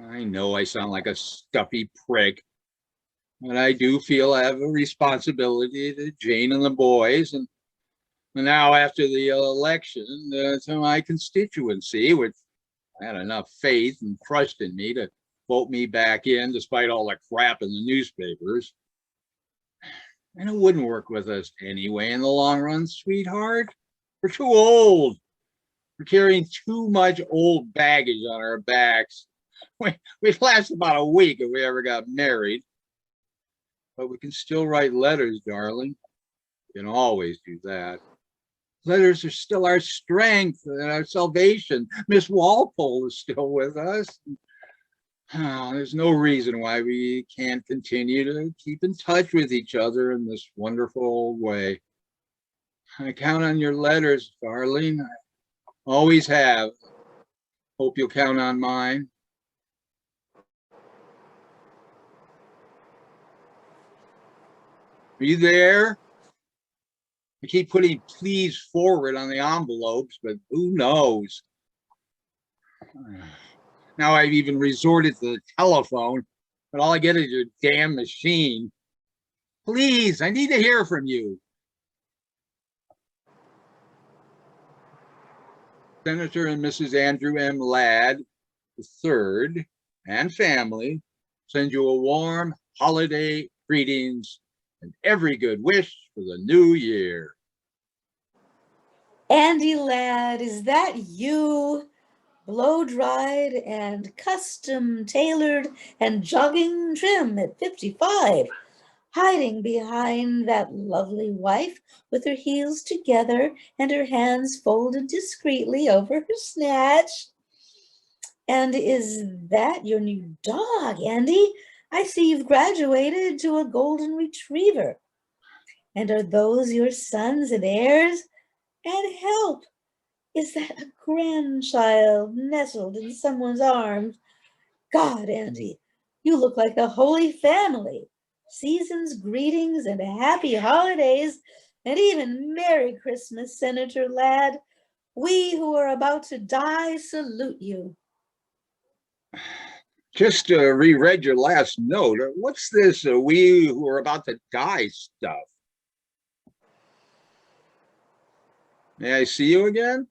I know I sound like a stuffy prick, but I do feel I have a responsibility to Jane and the boys, and And now after the election to my constituency, which had enough faith and trust in me to vote me back in despite all the crap in the newspapers. And it wouldn't work with us anyway in the long run, sweetheart. We're too old. We're carrying too much old baggage on our backs. We'd last about a week if we ever got married. But we can still write letters, darling. We can always do that. Letters are still our strength and our salvation. Miss Walpole is still with us. There's no reason why we can't continue to keep in touch with each other in this wonderful old way. I count on your letters, darling. I always have. Hope you'll count on mine. Are you there? I keep putting please forward on the envelopes, but who knows? Now I've even resorted to the telephone, but all I get is your damn machine. Please, I need to hear from you. Senator and Mrs. Andrew M. Ladd III and family send you a warm holiday greetings and every good wish for the new year. Andy Ladd, is that you? Blow-dried and custom-tailored and jogging trim at 55, hiding behind that lovely wife with her heels together and her hands folded discreetly over her snatch. And is that your new dog, Andy? I see you've graduated to a golden retriever. And are those your sons and heirs? And help! Is that a grandchild nestled in someone's arms? God, Andy, you look like a holy family. Season's greetings and happy holidays, and even Merry Christmas, Senator Ladd. We who are about to die salute you. Just reread your last note. What's this we who are about to die stuff? May I see you again?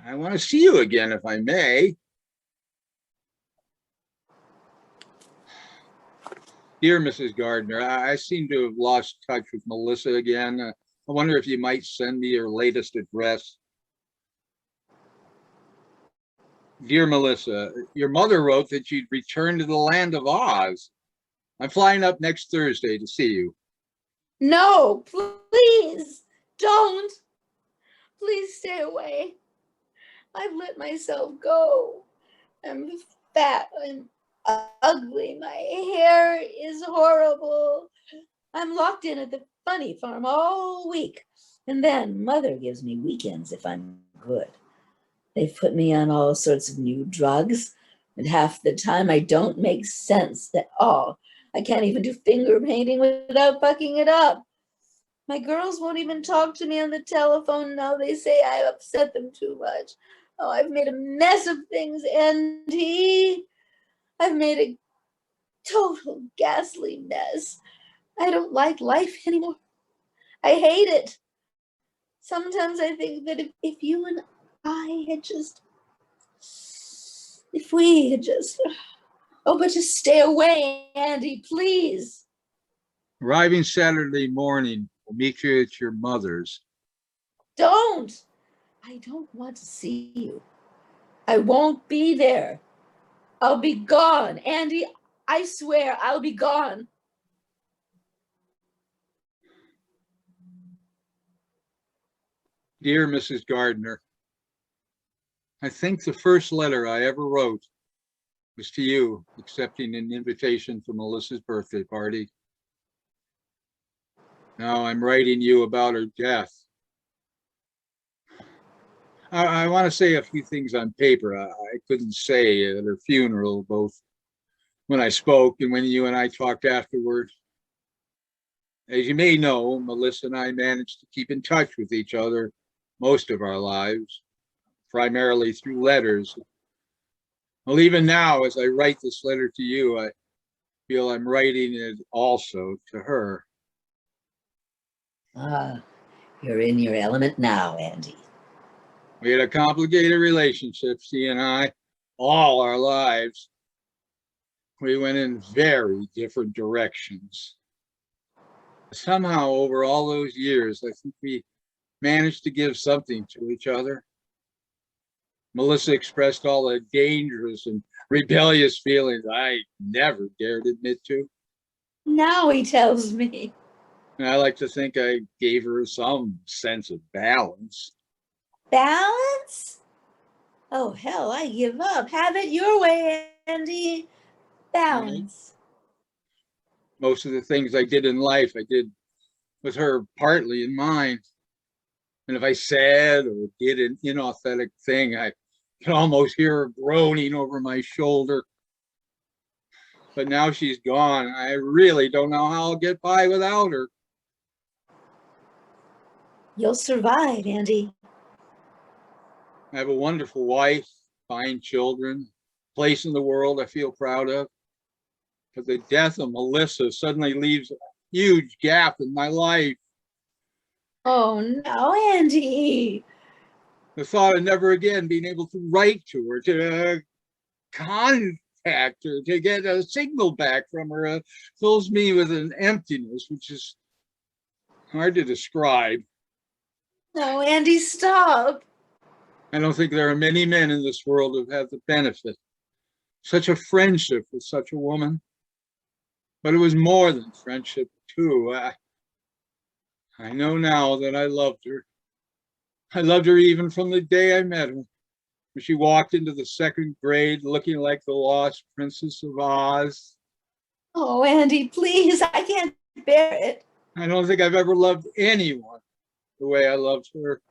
I want to see you again, if I may. Dear Mrs. Gardner, I seem to have lost touch with Melissa again. I wonder if you might send me your latest address. Dear Melissa, your mother wrote that you'd return to the land of Oz. I'm flying up next Thursday to see you. No, please, don't. Please stay away. I've let myself go. I'm fat. I'm ugly. My hair is horrible. I'm locked in at the funny farm all week. And then Mother gives me weekends if I'm good. They've put me on all sorts of new drugs. And half the time I don't make sense at all. I can't even do finger painting without fucking it up. My girls won't even talk to me on the telephone now. They say I upset them too much. Oh, I've made a mess of things, Andy. I've made a total ghastly mess. I don't like life anymore. I hate it. Sometimes I think that if you and I had just, if we had just, oh, but just stay away, Andy, please. Arriving Saturday morning, we'll meet you at your mother's. Don't. I don't want to see you. I won't be there. I'll be gone. Andy, I swear I'll be gone. Dear Mrs. Gardner, I think the first letter I ever wrote was to you, accepting an invitation for Melissa's birthday party. Now I'm writing you about her death. I want to say a few things on paper I couldn't say at her funeral, both when I spoke and when you and I talked afterwards. As you may know, Melissa and I managed to keep in touch with each other most of our lives, primarily through letters. Well, even now, as I write this letter to you, I feel I'm writing it also to her. Ah, you're in your element now, Andy. We had a complicated relationship, she and I, all our lives. We went in very different directions. Somehow, over all those years, I think we managed to give something to each other. Melissa expressed all the dangerous and rebellious feelings I never dared admit to. Now he tells me. And I like to think I gave her some sense of balance. Balance? Oh, hell, I give up. Have it your way, Andy. Balance. Most of the things I did in life, I did with her partly in mind. And if I said or did an inauthentic thing, I could almost hear her groaning over my shoulder. But now she's gone. I really don't know how I'll get by without her. You'll survive, Andy. I have a wonderful wife, fine children, place in the world I feel proud of. But the death of Melissa suddenly leaves a huge gap in my life. Oh, no, Andy. The thought of never again being able to write to her, to contact her, to get a signal back from her, fills me with an emptiness, which is hard to describe. No, Andy, stop. I don't think there are many men in this world who've had the benefit, such a friendship with such a woman. But it was more than friendship, too. I know now that I loved her. I loved her even from the day I met her. When she walked into the second grade looking like the lost Princess of Oz. Oh, Andy, please, I can't bear it. I don't think I've ever loved anyone the way I loved her.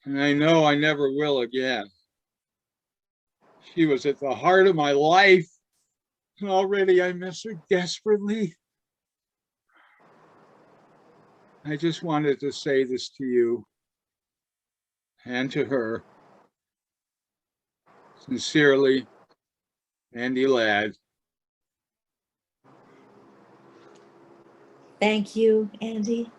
And I know I never will again. She was at the heart of my life. And already I miss her desperately. I just wanted to say this to you and to her. Sincerely, Andy Ladd. Thank you, Andy.